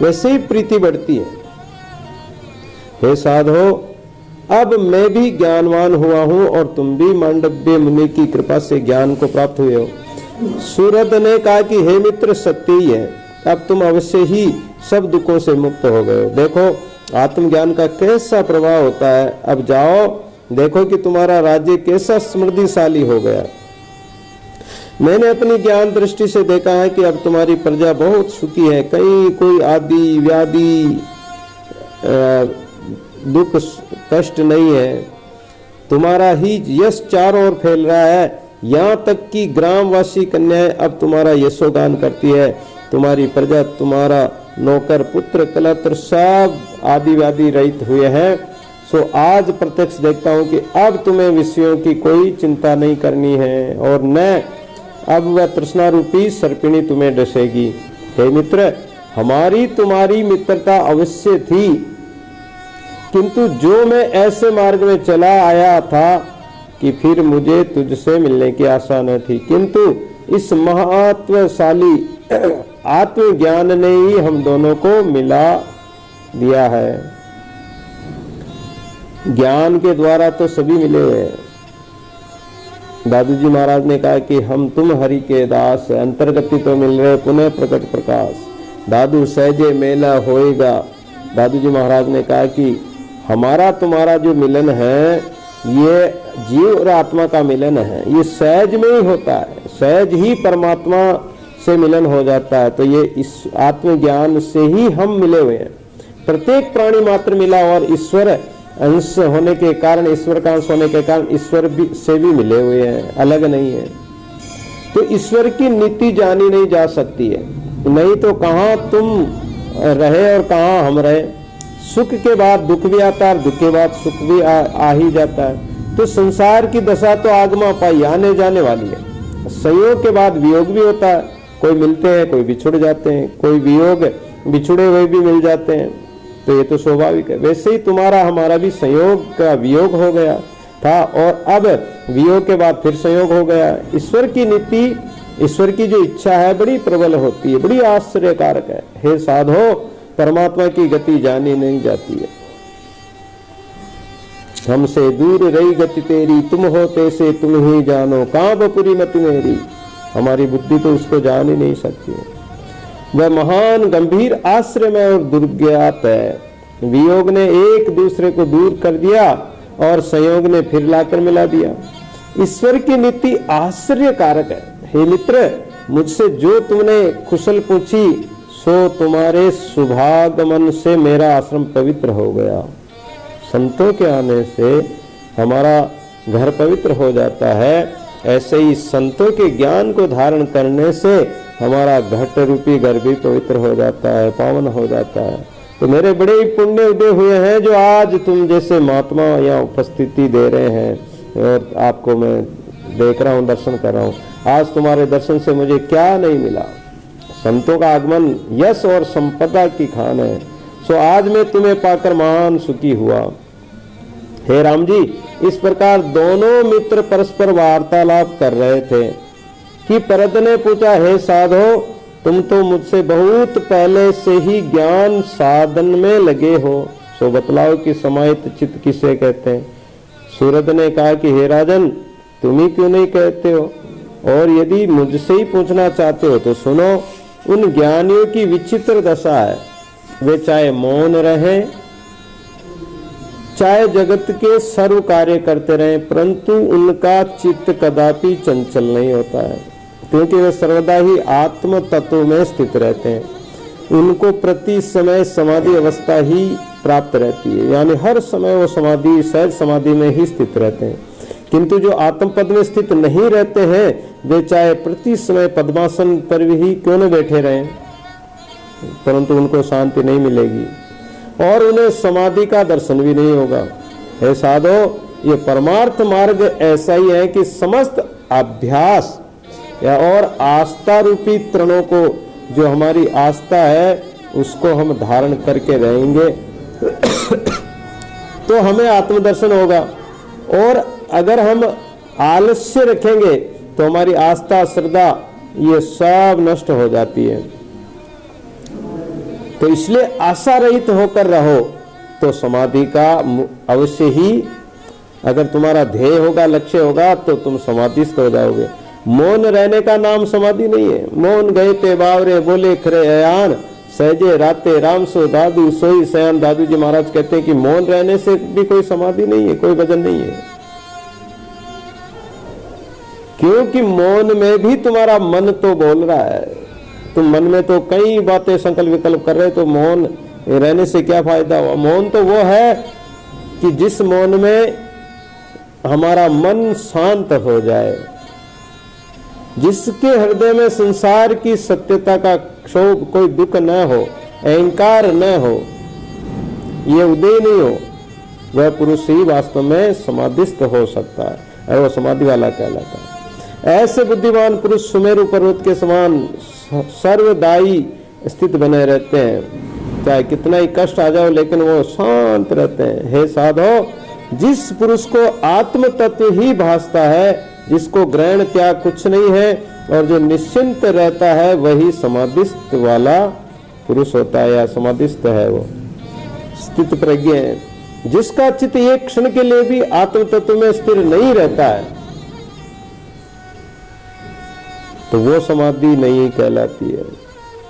वैसे ही प्रीति बढ़ती है। हे साधो, अब मैं भी ज्ञानवान हुआ हूं और तुम भी मांडव्य मुनि की कृपा से ज्ञान को प्राप्त हुए हो। सूरद ने कहा कि हे मित्र, सत्य ही है, अब तुम अवश्य ही सब दुखों से मुक्त हो गए हो। देखो आत्मज्ञान का कैसा प्रभाव होता है। अब जाओ, देखो कि तुम्हारा राज्य कैसा समृद्धिशाली हो गया। मैंने अपनी ज्ञान दृष्टि से देखा है कि अब तुम्हारी प्रजा बहुत सुखी है, कहीं कोई आदि व्याधि दुख कष्ट नहीं है। तुम्हारा ही यश चारों ओर फैल रहा है, यहाँ तक कि ग्रामवासी कन्याएं अब तुम्हारा यशोगान करती है। तुम्हारी प्रजा, तुम्हारा नौकर पुत्र कलत्र सब आदि व्याधि रहित हुए हैं। सो आज प्रत्यक्ष देखता हूँ कि अब तुम्हें विषयों की कोई चिंता नहीं करनी है और न अब वह तृष्णा रूपी सर्पिणी तुम्हें डसेगी। हे मित्र, हमारी तुम्हारी मित्रता अवश्य थी, किंतु जो मैं ऐसे मार्ग में चला आया था कि फिर मुझे तुझसे मिलने की आशा न थी, किंतु इस महत्वशाली आत्मज्ञान ने ही हम दोनों को मिला दिया है। ज्ञान के द्वारा तो सभी मिले हुए हैं। दादू जी महाराज ने कहा कि हम तुम हरि के दास, अंतर्गति तो मिल रहे पुनः प्रकट प्रकाश, दादू सहजे मेला होएगा। दादू जी महाराज ने कहा कि हमारा तुम्हारा जो मिलन है ये जीव और आत्मा का मिलन है, ये सहज में ही होता है, सहज ही परमात्मा से मिलन हो जाता है। तो ये इस आत्मज्ञान से ही हम मिले हुए हैं। प्रत्येक प्राणी मात्र मिला और ईश्वर अंश होने के कारण, ईश्वर का अंश होने के कारण ईश्वर से भी मिले हुए हैं, अलग नहीं है। तो ईश्वर की नीति जानी नहीं जा सकती है, नहीं तो कहाँ तुम रहे और कहाँ हम रहे। सुख के बाद दुख भी आता है, दुख के बाद सुख भी आ ही जाता है। तो संसार की दशा तो आगमा पाई, आने जाने वाली है। संयोग के बाद वियोग भी होता है, कोई मिलते हैं, कोई बिछुड़ जाते हैं, कोई वियोग बिछुड़े हुए भी मिल जाते हैं। तो ये तो स्वाभाविक है। वैसे ही तुम्हारा हमारा भी संयोग का वियोग हो गया था और अब वियोग के बाद फिर संयोग हो गया। ईश्वर की नीति, ईश्वर की जो इच्छा है बड़ी प्रबल होती है, बड़ी आश्चर्यकारक है। हे साधो, परमात्मा की गति जानी नहीं जाती है। हमसे दूर रही गति तेरी, तुम हो तैसे तुम ही जानो, कांप पूरी मति मेरी। हमारी बुद्धि तो उसको जान ही नहीं सकती है। वह महान गंभीर आश्रय में और दुर्ज्ञात है। वियोग ने एक दूसरे को दूर कर दिया और संयोग ने फिर लाकर मिला दिया। ईश्वर की नीति आश्चर्यकारक है। हे मित्र, मुझसे जो तुमने कुशल पूछी सो तुम्हारे शुभागमन से मेरा आश्रम पवित्र हो गया। संतों के आने से हमारा घर पवित्र हो जाता है। ऐसे ही संतों के ज्ञान को धारण करने से हमारा घट रूपी घर भी पवित्र हो जाता है, पावन हो जाता है। तो मेरे बड़े ही पुण्य उदय हुए हैं जो आज तुम जैसे महात्मा यहाँ उपस्थिति दे रहे हैं और आपको मैं देख रहा हूँ, दर्शन कर रहा हूँ। आज तुम्हारे दर्शन से मुझे क्या नहीं मिला। संतों का आगमन यश और संपदा की खान है। सो आज मैं तुम्हें पाकर महान सुखी हुआ। हे राम जी, इस प्रकार दोनों मित्र परस्पर वार्तालाप कर रहे थे कि परद ने पूछा, हे साधो, तुम तो मुझसे बहुत पहले से ही ज्ञान साधन में लगे हो, सो बतलाओ कि समाहित चित्त किसे कहते हैं। सूरद ने कहा कि हे राजन, तुम ही क्यों नहीं कहते हो, और यदि मुझसे ही पूछना चाहते हो तो सुनो। उन ज्ञानियों की विचित्र दशा है, वे चाहे मौन रहे, चाहे जगत के सर्व कार्य करते रहे, परंतु उनका चित्त कदापि चंचल नहीं होता है, क्योंकि वे सर्वदा ही आत्म तत्व में स्थित रहते हैं। उनको प्रति समय समाधि अवस्था ही प्राप्त रहती है, यानी हर समय वो समाधि, सहज समाधि में ही स्थित रहते हैं। किंतु जो आत्म पद में स्थित नहीं रहते हैं, वे चाहे प्रति समय पद्मासन पर भी क्यों न बैठे रहें, परंतु उनको शांति नहीं मिलेगी और उन्हें समाधि का दर्शन भी नहीं होगा। हे साधो, ये परमार्थ मार्ग ऐसा ही है कि समस्त अभ्यास या और आस्था रूपी तृणों को, जो हमारी आस्था है, उसको हम धारण करके रहेंगे तो हमें आत्मदर्शन होगा। और अगर हम आलस्य रखेंगे तो हमारी आस्था श्रद्धा ये सब नष्ट हो जाती है। तो इसलिए आशा रहित होकर रहो, तो समाधि का अवश्य ही, अगर तुम्हारा ध्येय होगा, लक्ष्य होगा, तो तुम समाधिस्थ हो जाओगे। मौन रहने का नाम समाधि नहीं है। मौन गए ते बावरे बोले खरे अयान, सहजे राते राम सो दादू सोई सयान। दादू जी महाराज कहते हैं कि मौन रहने से भी कोई समाधि नहीं है, कोई भजन नहीं है, क्योंकि मौन में भी तुम्हारा मन तो बोल रहा है। तुम मन में तो कई बातें संकल्प विकल्प कर रहे, तो मौन रहने से क्या फायदा हुआ। मौन तो वो है कि जिस मौन में हमारा मन शांत हो जाए, जिसके हृदय में संसार की सत्यता का क्षोभ, कोई दुख न हो, अहंकार न हो, ये उदय नहीं हो, वह पुरुष ही वास्तव में समाधिस्थ हो सकता है और वो समाधि वाला कहलाता है। ऐसे बुद्धिमान पुरुष सुमेरु पर्वत के समान सर्वदायी स्थित बने रहते हैं, चाहे कितना ही कष्ट आ जाओ, लेकिन वो शांत रहते हैं। हे साधो, जिस पुरुष को आत्म तत्व ही भासता है, जिसको ग्रहण त्याग कुछ नहीं है और जो निश्चिंत रहता है, वही समाधिस्थ वाला पुरुष होता है या समाधिस्थ है, वो स्थित प्रज्ञ है। जिसका चित्त एक क्षण के लिए भी आत्म तत्व में स्थिर नहीं रहता है, तो वो समाधि नहीं कहलाती है।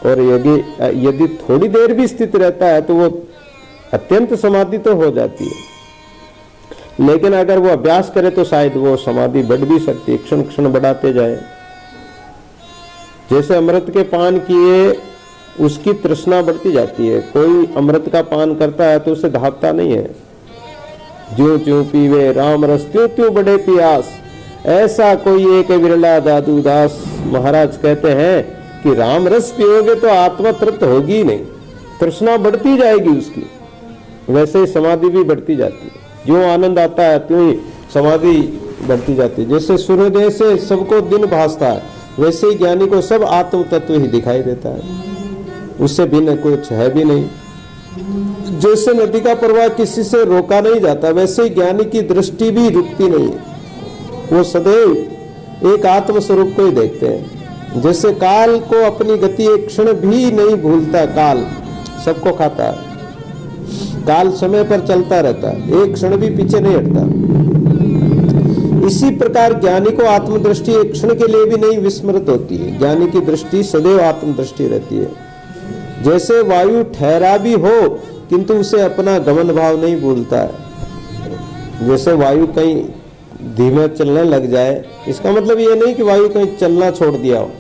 और यदि थोड़ी देर भी स्थित रहता है तो वो अत्यंत समाधि तो हो जाती है, लेकिन अगर वो अभ्यास करे तो शायद वो समाधि बढ़ भी सकती है, क्षण क्षण बढ़ाते जाए। जैसे अमृत के पान किए उसकी तृष्णा बढ़ती जाती है। कोई अमृत का पान करता है तो उसे धापता नहीं है, ज्यों त्यों पीवे राम रस त्यों त्यों बढ़े पियास। ऐसा कोई एक विरला दादू दास महाराज कहते हैं कि राम रस पियोगे तो आत्मा तृप्त होगी ही नहीं, तृष्णा बढ़ती जाएगी उसकी। वैसे ही समाधि भी बढ़ती जाती है, जो आनंद आता है त्यों ही समाधि बढ़ती जाती है। जैसे सूर्योदय से सबको दिन भासता है, वैसे ही ज्ञानी को सब आत्म तत्व ही दिखाई देता है, उससे भिन्न कुछ है भी नहीं। जैसे नदी का प्रवाह किसी से रोका नहीं जाता, वैसे ही ज्ञानी की दृष्टि भी रुकती नहीं है, वो सदैव एक आत्म स्वरूप को ही देखते हैं। जैसे काल को अपनी गति एक क्षण भी नहीं भूलता, काल सबको खाता है, काल समय पर चलता रहता है, एक क्षण भी पीछे नहीं हटता। इसी प्रकार ज्ञानी को आत्मदृष्टि एक क्षण के लिए भी नहीं विस्मृत होती है। ज्ञानी की दृष्टि सदैव आत्मदृष्टि रहती है। जैसे वायु ठहरा भी हो किंतु उसे अपना गमन भाव नहीं भूलता है। जैसे वायु कहीं धीमे चलने लग जाए, इसका मतलब ये नहीं कि वायु कहीं चलना छोड़ दिया हो।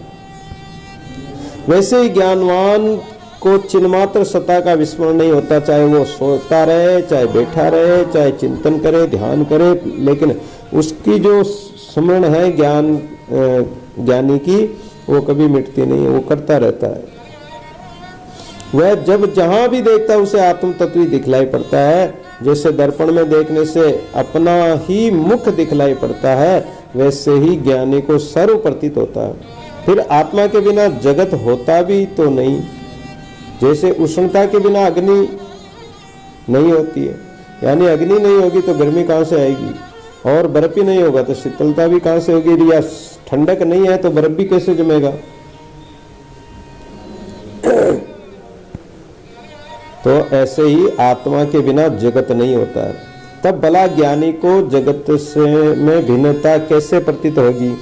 वैसे ही ज्ञानवान को चिन्मात्र सत्ता का विस्मरण नहीं होता, चाहे वो सोता रहे, चाहे बैठा रहे, चाहे चिंतन करे, ध्यान करे, लेकिन उसकी जो स्मरण है ज्ञानी की, वो कभी मिटती नहीं है, वो करता रहता है। वह जब जहां भी देखता है उसे आत्म तत्व ही दिखलाई पड़ता है। जैसे दर्पण में देखने से अपना ही मुख दिखलाई पड़ता है, वैसे ही ज्ञानी को सर्व प्रतीत होता है। फिर आत्मा के बिना जगत होता भी तो नहीं। जैसे उष्णता के बिना अग्नि नहीं होती है, यानी अग्नि नहीं होगी तो गर्मी कहाँ से आएगी, और बर्फ ही नहीं होगा तो शीतलता भी कहाँ से होगी, या ठंडक नहीं है तो बर्फ भी कैसे जमेगा। तो ऐसे ही आत्मा के बिना जगत नहीं होता है। तब भला ज्ञानी को जगत से में भिन्नता कैसे प्रतीत होगी।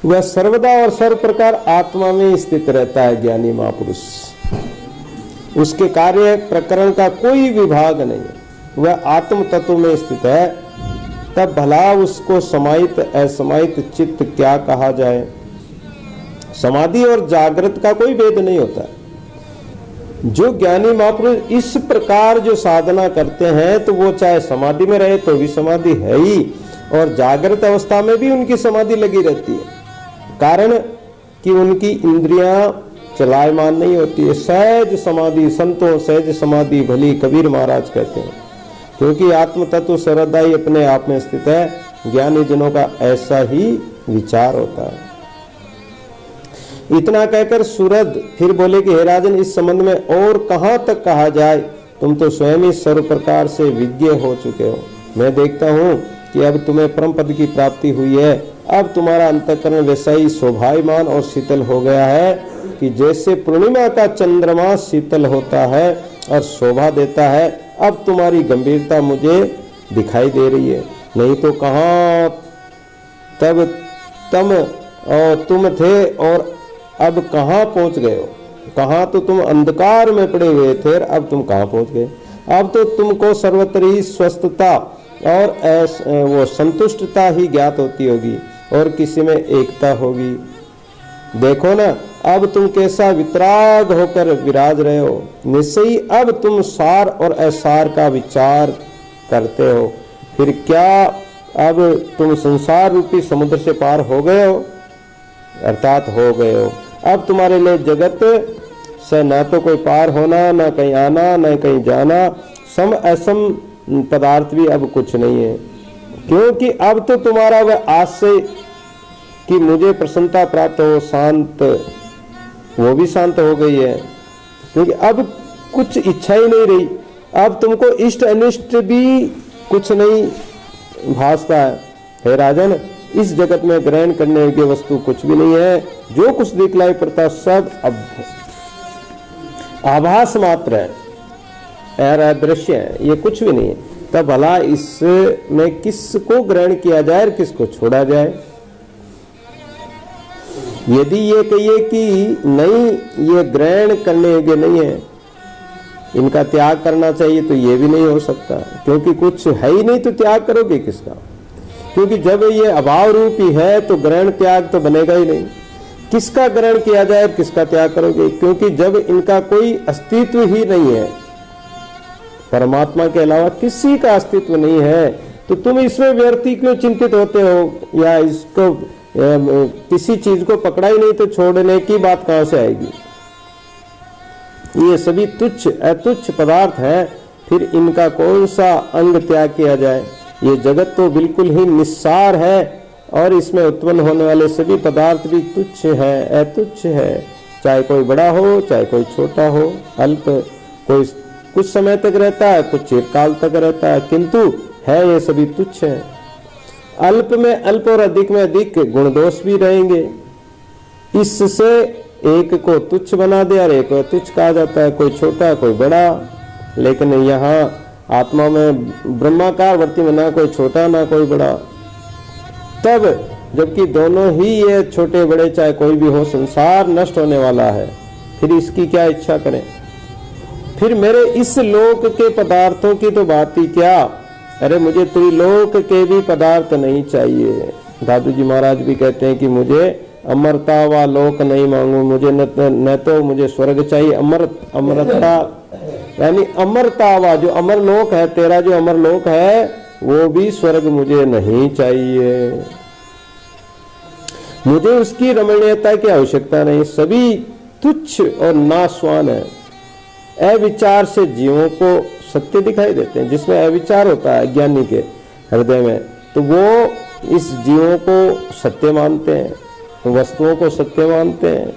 वह सर्वदा और सर्व प्रकार आत्मा में स्थित रहता है। ज्ञानी महापुरुष, उसके कार्य प्रकरण का कोई विभाग नहीं, वह आत्म तत्व में स्थित है। तब भला उसको समाहित असमाहित चित्त क्या कहा जाए। समाधि और जागृत का कोई भेद नहीं होता। जो ज्ञानी महापुरुष इस प्रकार जो साधना करते हैं, तो वो चाहे समाधि में रहे तो भी समाधि है ही, और जागृत अवस्था में भी उनकी समाधि लगी रहती है। कारण कि उनकी इंद्रियां चलायमान नहीं होती है। सहज समाधि, संतो सहज समाधि भली, कबीर महाराज कहते हैं। क्योंकि आत्म तत्व सर्वदाई अपने आप में स्थित है। ज्ञानी जनों का ऐसा ही विचार होता है। इतना कहकर सूरद फिर बोले कि हे राजन, इस संबंध में और कहां तक कहा जाए, तुम तो स्वयं ही सर्व प्रकार से विज्ञ हो चुके हो। मैं देखता हूं कि अब तुम्हें परम पद की प्राप्ति हुई है। अब तुम्हारा अंतःकरण वैसा ही शोभायमान और शीतल हो गया है कि जैसे पूर्णिमा का चंद्रमा शीतल होता है और शोभा देता है, अब तुम्हारी गंभीरता मुझे दिखाई दे रही है। नहीं तो कहाँ तब तुम थे और अब कहाँ पहुंच गए हो। कहाँ तो तुम अंधकार में पड़े हुए थे, अब तुम कहाँ पहुंच गए। अब तो तुमको सर्वत्र ही स्वस्थता और वो संतुष्टता ही ज्ञात होती होगी और किसी में एकता होगी। देखो ना, अब तुम कैसा वितराग होकर विराज रहे हो। निश्चय ही अब तुम सार और असार का विचार करते हो। फिर क्या अब तुम संसार रूपी समुद्र से पार हो गए हो, अर्थात हो गए हो। अब तुम्हारे लिए जगत से न तो कोई पार होना, न कहीं आना, न कहीं जाना, सम असम पदार्थ भी अब कुछ नहीं है। क्योंकि अब तो तुम्हारा वह आशय कि मुझे प्रसन्नता प्राप्त हो, शांत, वो भी शांत हो गई है। क्योंकि अब कुछ इच्छा ही नहीं रही। अब तुमको इष्ट अनिष्ट भी कुछ नहीं भासता है। हे राजन, इस जगत में ग्रहण करने योग्य वस्तु कुछ भी नहीं है। जो कुछ दिखलाई पड़ता सब अब आभास मात्र है, अदृश्य है, ये कुछ भी नहीं है। तब भला इसमें किसको ग्रहण किया जाए और किसको छोड़ा जाए। यदि ये कहिए कि नहीं, ये ग्रहण करने योग्य नहीं है, इनका त्याग करना चाहिए, तो ये भी नहीं हो सकता। क्योंकि कुछ है ही नहीं तो त्याग करोगे किसका। क्योंकि जब ये अभाव रूपी है तो ग्रहण त्याग तो बनेगा ही नहीं। किसका ग्रहण किया जाए, किसका त्याग करोगे। क्योंकि जब इनका कोई अस्तित्व ही नहीं है, परमात्मा के अलावा किसी का अस्तित्व नहीं है, तो तुम इसमें व्यर्थी क्यों चिंतित होते हो। या इसको किसी चीज को पकड़ा ही नहीं तो छोड़ने की बात कहां से आएगी। ये सभी तुच्छ अतुच्छ पदार्थ हैं, फिर इनका कौन सा अंग त्याग किया जाए। ये जगत तो बिल्कुल ही निस्सार है और इसमें उत्पन्न होने वाले सभी पदार्थ भी तुच्छ है, अतुच्छ है। चाहे कोई बड़ा हो, चाहे कोई छोटा हो, अल्प, कोई कुछ समय तक रहता है, कुछ चिरकाल तक रहता है, किंतु है ये सभी तुच्छ है। अल्प में अल्प और अधिक में अधिक गुण दोष भी रहेंगे। इससे एक को तुच्छ बना दिया और एक को तुच्छ कहा जाता है, कोई छोटा कोई बड़ा। लेकिन यहाँ आत्मा में ब्रह्माकार वर्ती में ना कोई छोटा ना कोई बड़ा। तब जबकि दोनों ही ये छोटे बड़े चाहे कोई भी हो, संसार नष्ट होने वाला है, फिर इसकी क्या इच्छा करें। फिर मेरे इस लोक के पदार्थों की तो बात ही क्या। अरे मुझे त्रिलोक के भी पदार्थ नहीं चाहिए। दादू जी महाराज भी कहते हैं कि मुझे अमरता व लोक नहीं मांगू, मुझे न तो मुझे स्वर्ग चाहिए, अमरता यानी अमरता व जो अमर लोक है, तेरा जो अमर लोक है वो भी स्वर्ग मुझे नहीं चाहिए। मुझे उसकी रमणीयता की आवश्यकता नहीं। सभी तुच्छ और नाशवान है। अविचार से जीवों को सत्य दिखाई देते हैं। जिसमें अविचार होता है ज्ञानी के हृदय में, तो वो इस जीवों को सत्य मानते हैं, वस्तुओं को सत्य मानते हैं,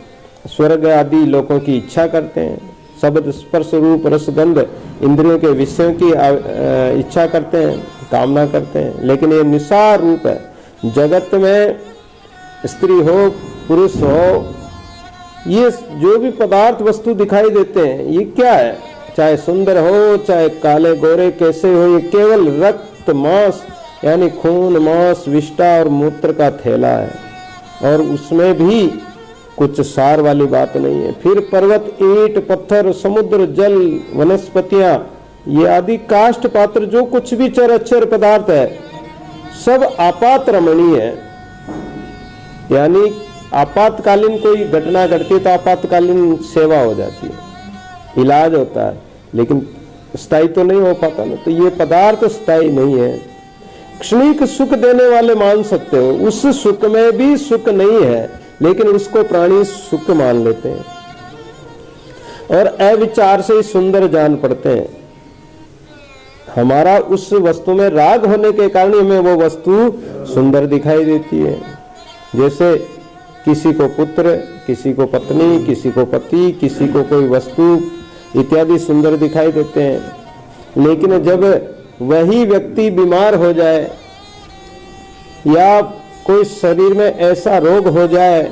स्वर्ग आदि लोकों की इच्छा करते हैं, शब्द स्पर्श रूप रसगंध इंद्रियों के विषयों की इच्छा करते हैं, कामना करते हैं। लेकिन ये निसार रूप है। जगत में स्त्री हो पुरुष हो, ये जो भी पदार्थ वस्तु दिखाई देते हैं, ये क्या है। चाहे सुंदर हो, चाहे काले गोरे कैसे हो, ये केवल रक्त मांस यानी खून मांस विष्ठा और मूत्र का थैला है। और उसमें भी कुछ सार वाली बात नहीं है। फिर पर्वत, ईंट, पत्थर, समुद्र, जल, वनस्पतियां, ये आदि काष्ठ पात्र जो कुछ भी चर पदार्थ है, सब आपात रमणीय है। यानी आपातकालीन कोई घटना घटती तो आपातकालीन सेवा हो जाती है, इलाज होता है, लेकिन स्थायी तो नहीं हो पाता ना। तो ये पदार्थ स्थायी नहीं है। क्षणिक सुख देने वाले मान सकते हो, उस सुख में भी सुख नहीं है, लेकिन उसको प्राणी सुख मान लेते हैं और अविचार से सुंदर जान पड़ते हैं। हमारा उस वस्तु में राग होने के कारण हमें वो वस्तु सुंदर दिखाई देती है। जैसे किसी को पुत्र, किसी को पत्नी, किसी को पति, किसी को कोई वस्तु इत्यादि सुंदर दिखाई देते हैं। लेकिन जब वही व्यक्ति बीमार हो जाए या कोई शरीर में ऐसा रोग हो जाए,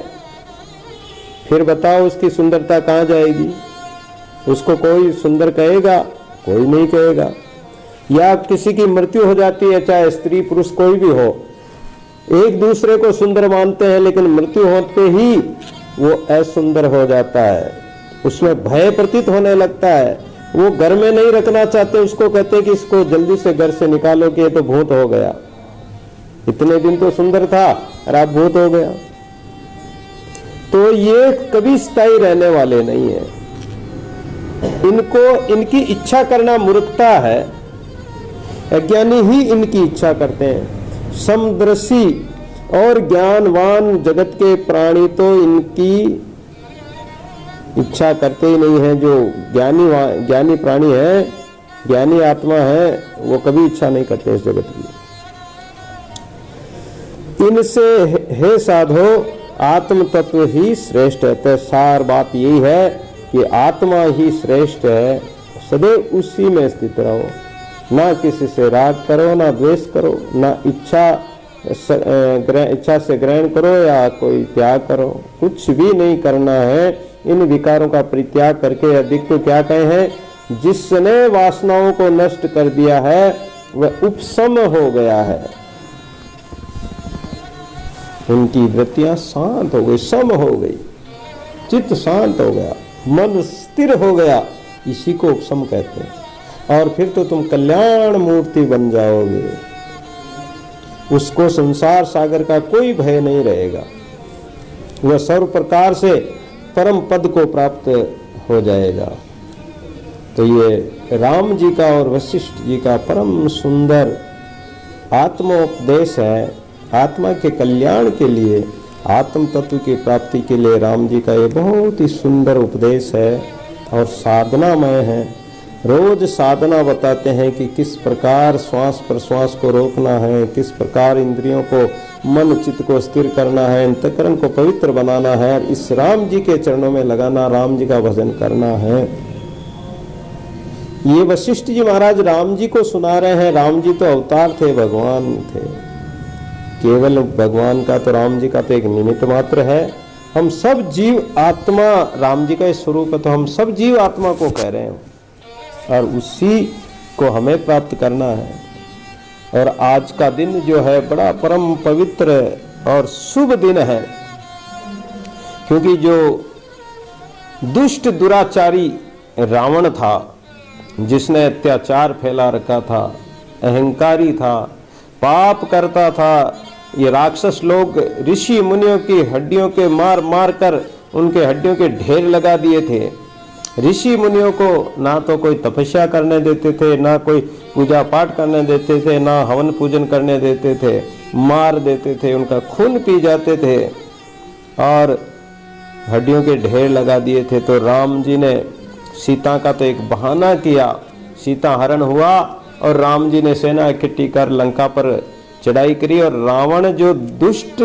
फिर बताओ उसकी सुंदरता कहाँ जाएगी? उसको कोई सुंदर कहेगा? कोई नहीं कहेगा। या किसी की मृत्यु हो जाती है, चाहे स्त्री पुरुष कोई भी हो, एक दूसरे को सुंदर मानते हैं, लेकिन मृत्यु होते ही वो असुंदर हो जाता है, उसमें भय प्रतीत होने लगता है, वो घर में नहीं रखना चाहते, उसको कहते कि इसको जल्दी से घर से निकालो कि ये तो भूत हो गया, इतने दिन तो सुंदर था और अब भूत हो गया। तो ये कभी स्थायी रहने वाले नहीं है। इनकी इच्छा करना मूर्खता है। अज्ञानी ही इनकी इच्छा करते हैं। समदर्शी और ज्ञानवान जगत के प्राणी तो इनकी इच्छा करते ही नहीं है। जो ज्ञानी प्राणी है, ज्ञानी आत्मा है, वो कभी इच्छा नहीं करते इस जगत की। इनसे हे साधो आत्म तत्व ही श्रेष्ठ है। तो सार बात यही है कि आत्मा ही श्रेष्ठ है। सदैव उसी में स्थित रहो, ना किसी से राग करो, ना द्वेष करो, ना इच्छा से ग्रहण करो या कोई त्याग करो, कुछ भी नहीं करना है। इन विकारों का परित्याग करके अधिक तो क्या कहे हैं, जिसने वासनाओं को नष्ट कर दिया है वह उपशम हो गया है। उनकी वृत्तियां शांत हो गई, सम हो गई, चित्त शांत हो गया, मन स्थिर हो गया, इसी को उपशम कहते हैं। और फिर तो तुम कल्याण मूर्ति बन जाओगे। उसको संसार सागर का कोई भय नहीं रहेगा। वह सर्व प्रकार से परम पद को प्राप्त हो जाएगा। तो ये राम जी का और वशिष्ठ जी का परम सुंदर आत्मोपदेश है। आत्मा के कल्याण के लिए, आत्म तत्व की प्राप्ति के लिए राम जी का ये बहुत ही सुंदर उपदेश है और साधनामय है। रोज साधना बताते हैं कि किस प्रकार श्वास प्रश्वास को रोकना है, किस प्रकार इंद्रियों को, मन चित्त को स्थिर करना है, अंतःकरण को पवित्र बनाना है, इस राम जी के चरणों में लगाना, राम जी का भजन करना है। ये वशिष्ठ जी महाराज राम जी को सुना रहे हैं। राम जी तो अवतार थे, भगवान थे। केवल भगवान का तो, राम जी का तो एक निमित्त मात्र है। हम सब जीव आत्मा, राम जी का स्वरूप है, तो हम सब जीव आत्मा को कह रहे हैं और उसी को हमें प्राप्त करना है। और आज का दिन जो है बड़ा परम पवित्र और शुभ दिन है, क्योंकि जो दुष्ट दुराचारी रावण था, जिसने अत्याचार फैला रखा था, अहंकारी था, पाप करता था, ये राक्षस लोग ऋषि मुनियों की हड्डियों के मार मार कर उनके हड्डियों के ढेर लगा दिए थे। ऋषि मुनियों को ना तो कोई तपस्या करने देते थे, ना कोई पूजा पाठ करने देते थे, ना हवन पूजन करने देते थे, मार देते थे, उनका खून पी जाते थे और हड्डियों के ढेर लगा दिए थे। तो राम जी ने सीता का तो एक बहाना किया, सीता हरण हुआ और राम जी ने सेना इकट्ठी कर लंका पर चढ़ाई करी। और रावण जो दुष्ट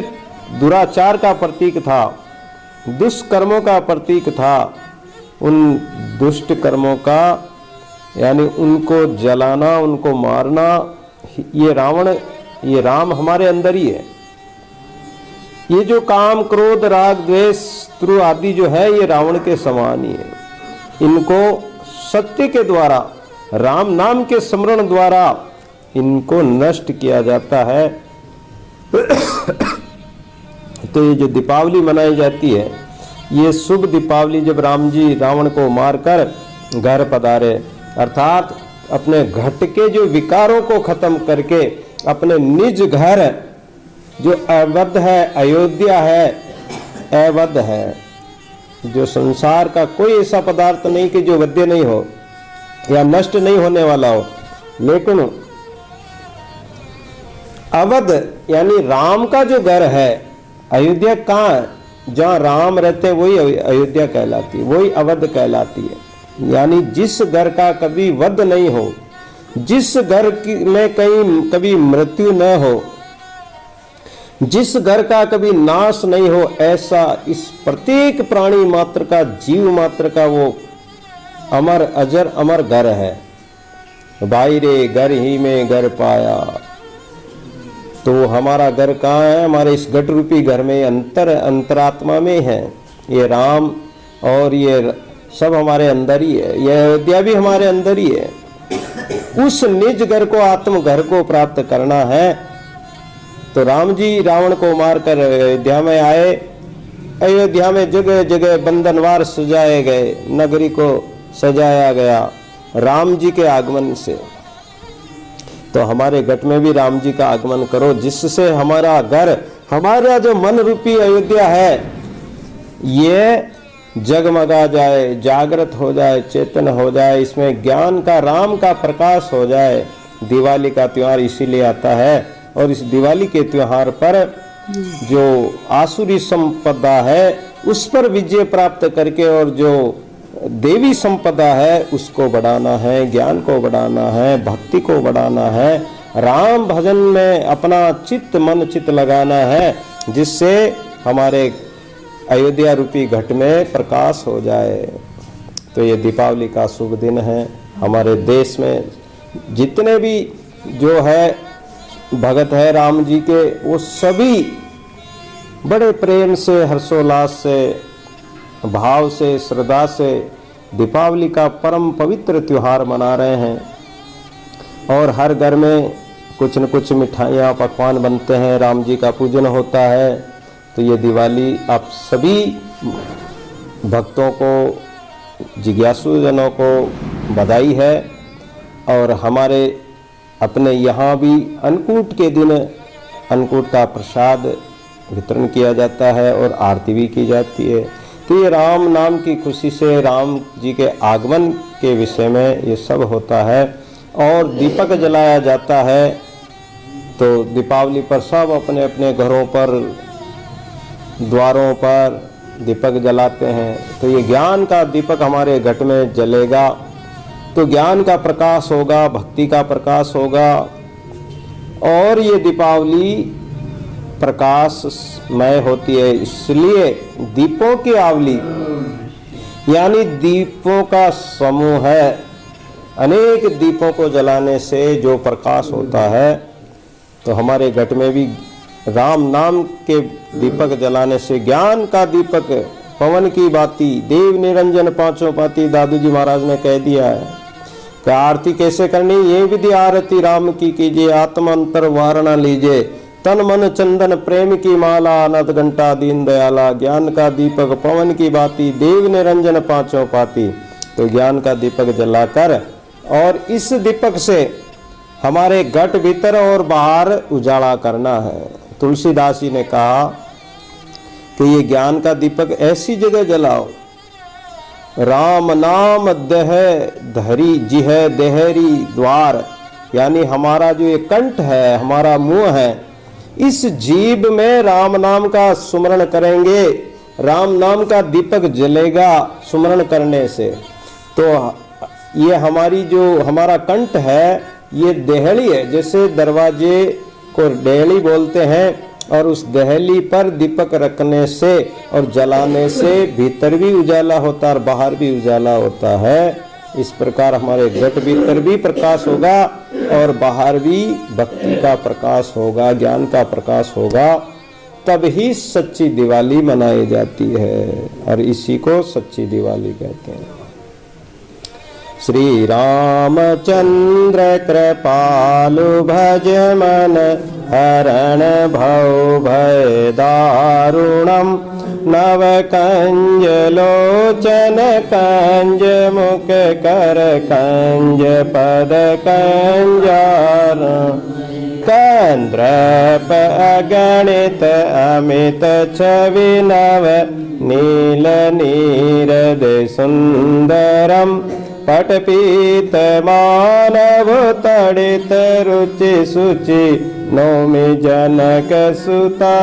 दुराचार का प्रतीक था, दुष्कर्मों का प्रतीक था, उन दुष्ट कर्मों का, यानी उनको जलाना, उनको मारना, ये रावण, ये राम हमारे अंदर ही है। ये जो काम क्रोध राग द्वेष शत्रु आदि जो है, ये रावण के समान ही है। इनको सत्य के द्वारा, राम नाम के स्मरण द्वारा इनको नष्ट किया जाता है। तो ये जो दीपावली मनाई जाती है, ये शुभ दीपावली, जब राम जी रावण को मारकर घर पधारे, अर्थात अपने घट के जो विकारों को खत्म करके अपने निज घर, जो अवध है, अयोध्या है, अवध है, जो संसार का कोई ऐसा पदार्थ नहीं कि जो वध्य नहीं हो या नष्ट नहीं होने वाला हो, लेकिन अवध यानी राम का जो घर है, अयोध्या कहाँ है, जहाँ राम रहते हैं वही अयोध्या कहलाती है, वही अवध कहलाती है। यानी जिस घर का कभी वध नहीं हो, जिस घर में कहीं कभी मृत्यु न हो, जिस घर का कभी नाश नहीं हो, ऐसा इस प्रत्येक प्राणी मात्र का, जीव मात्र का वो अमर अजर अमर घर है। भाई रे घर ही में घर पाया। तो तो हमारा घर कहाँ है? हमारे इस घट रूपी घर में, अंतरात्मा में है। ये राम और ये सब हमारे अंदर ही है, यह अयोध्या भी हमारे अंदर ही है। उस निज घर को, आत्म घर को प्राप्त करना है। तो राम जी रावण को मारकर अयोध्या में आए। अयोध्या में जगह जगह बंधनवार सजाए गए, नगरी को सजाया गया राम जी के आगमन से। तो हमारे घट में भी राम जी का आगमन करो, जिससे हमारा घर, हमारा जो मन रूपी अयोध्या है, ये जगमगा जाए, जागृत हो जाए, चेतन हो जाए, इसमें ज्ञान का, राम का प्रकाश हो जाए। दिवाली का त्योहार इसीलिए आता है। और इस दिवाली के त्योहार पर जो आसुरी संपदा है उस पर विजय प्राप्त करके, और जो देवी संपदा है उसको बढ़ाना है, ज्ञान को बढ़ाना है, भक्ति को बढ़ाना है, राम भजन में अपना चित्त, मन चित्त लगाना है, जिससे हमारे अयोध्या रूपी घट में प्रकाश हो जाए। तो ये दीपावली का शुभ दिन है। हमारे देश में जितने भी जो है भगत है राम जी के, वो सभी बड़े प्रेम से, हर्षोल्लास से, भाव से, श्रद्धा से दीपावली का परम पवित्र त्योहार मना रहे हैं। और हर घर में कुछ न कुछ मिठाइयाँ, पकवान बनते हैं, राम जी का पूजन होता है। तो ये दिवाली आप सभी भक्तों को, जिज्ञासु जनों को बधाई है। और हमारे अपने यहाँ भी अन्नकूट के दिन अन्नकूट का प्रसाद वितरण किया जाता है और आरती भी की जाती है। तो ये राम नाम की खुशी से, राम जी के आगमन के विषय में ये सब होता है। और दीपक जलाया जाता है। तो दीपावली पर सब अपने अपने घरों पर, द्वारों पर दीपक जलाते हैं। तो ये ज्ञान का दीपक हमारे घट में जलेगा, तो ज्ञान का प्रकाश होगा, भक्ति का प्रकाश होगा। और ये दीपावली प्रकाशमय होती है, इसलिए दीपों की आवली यानी दीपों का समूह है। अनेक दीपों को जलाने से जो प्रकाश होता है, तो हमारे घट में भी राम नाम के दीपक जलाने से, ज्ञान का दीपक, पवन की बाती, देव निरंजन पांचों पाती, दादू जी महाराज ने कह दिया है। क्या आरती कैसे करनी? ये विधि आरती राम की कीजिए, आत्म अंतर वारणा लीजिए, तन मन चंदन प्रेम की माला, अनंत घंटा दीन दयाला, ज्ञान का दीपक, पवन की बाती, देव निरंजन पांचों पाती। तो ज्ञान का दीपक जलाकर, और इस दीपक से हमारे घट भीतर और बाहर उजाला करना है। तुलसीदास जी ने कहा कि ये ज्ञान का दीपक ऐसी जगह जलाओ, राम नाम दह धरी जिह देहरी द्वार, यानी हमारा जो ये कंठ है, हमारा मुंह है, इस जीभ में राम नाम का सुमरण करेंगे, राम नाम का दीपक जलेगा सुमरण करने से। तो ये हमारी जो हमारा कंठ है, ये देहली है। जैसे दरवाजे को देहली बोलते हैं, और उस देहली पर दीपक रखने से और जलाने से भीतर भी उजाला होता है और बाहर भी उजाला होता है। इस प्रकार हमारे घट भीतर भी प्रकाश होगा और बाहर भी भक्ति का प्रकाश होगा, ज्ञान का प्रकाश होगा। तब ही सच्ची दिवाली मनाई जाती है, और इसी को सच्ची दिवाली कहते हैं। श्री रामचंद्र कृपालु भज मन हरण भव भय दारुणम, नव कंज लोचन कंज मुख कर कंज पद कंजार, कंद्रप अगणित अमित छवि नव नील नीरद सुंदरम, पटपीत मानव तड़ित रुचि सुचि नौमि जनक सुता,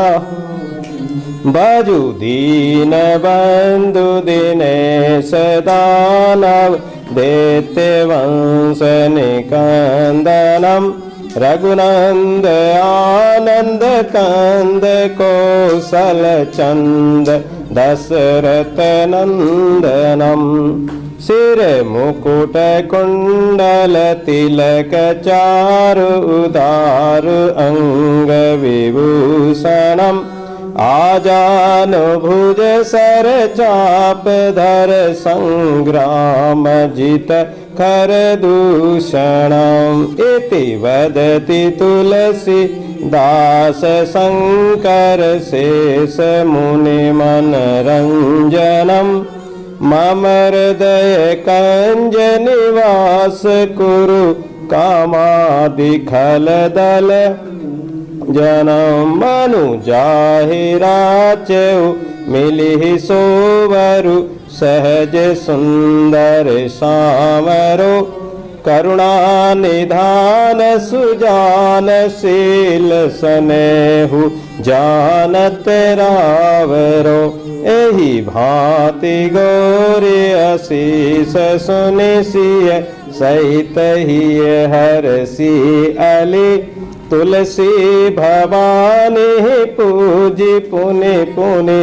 बजु दीन बंधु दिनेश दानव, देते वंश निकंदनम, रघुनंद आनंद कंद कौशल चंद, दशरथ नंदनम, सिर मुकुट कुंडल तिलक चारु उदार अंग विभूषणम आजानु भुज सर चाप धर संग्राम जित खर दूषणम इति वदति तुलसी दास शंकर शेष मुनि मनरंजनम मम हृदय कंज निवास कुरु कामादि खल दल जनम मनु जाहिराचेउ मिलिहि सोवरु सहज सुंदर सामरो करुणा निधान सुजान शील स्नेहु जानत रावरो एहि भांति गौरी आशीष सुनिसिय सहित ही हरसी अली तुलसी भवानी पूजी पुनि पुनि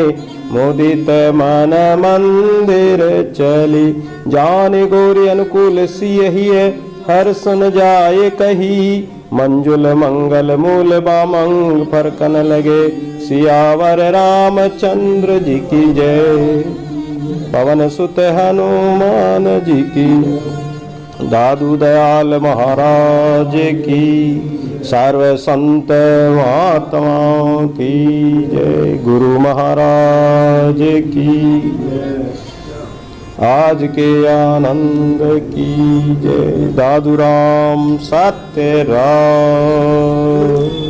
मुदित मन मंदिर चली जान गौरी अनुकूल सियहिए हर सुन जाए कही मंजुल मंगल मूल बामंग फरकन लगे सियावर रामचंद्र जी की जय पवन सुत हनुमान जी की दादू दयाल महाराज की सर्व संत महात्माओं की जय गुरु महाराज की आज के आनंद की जय दादू राम सत्य राम।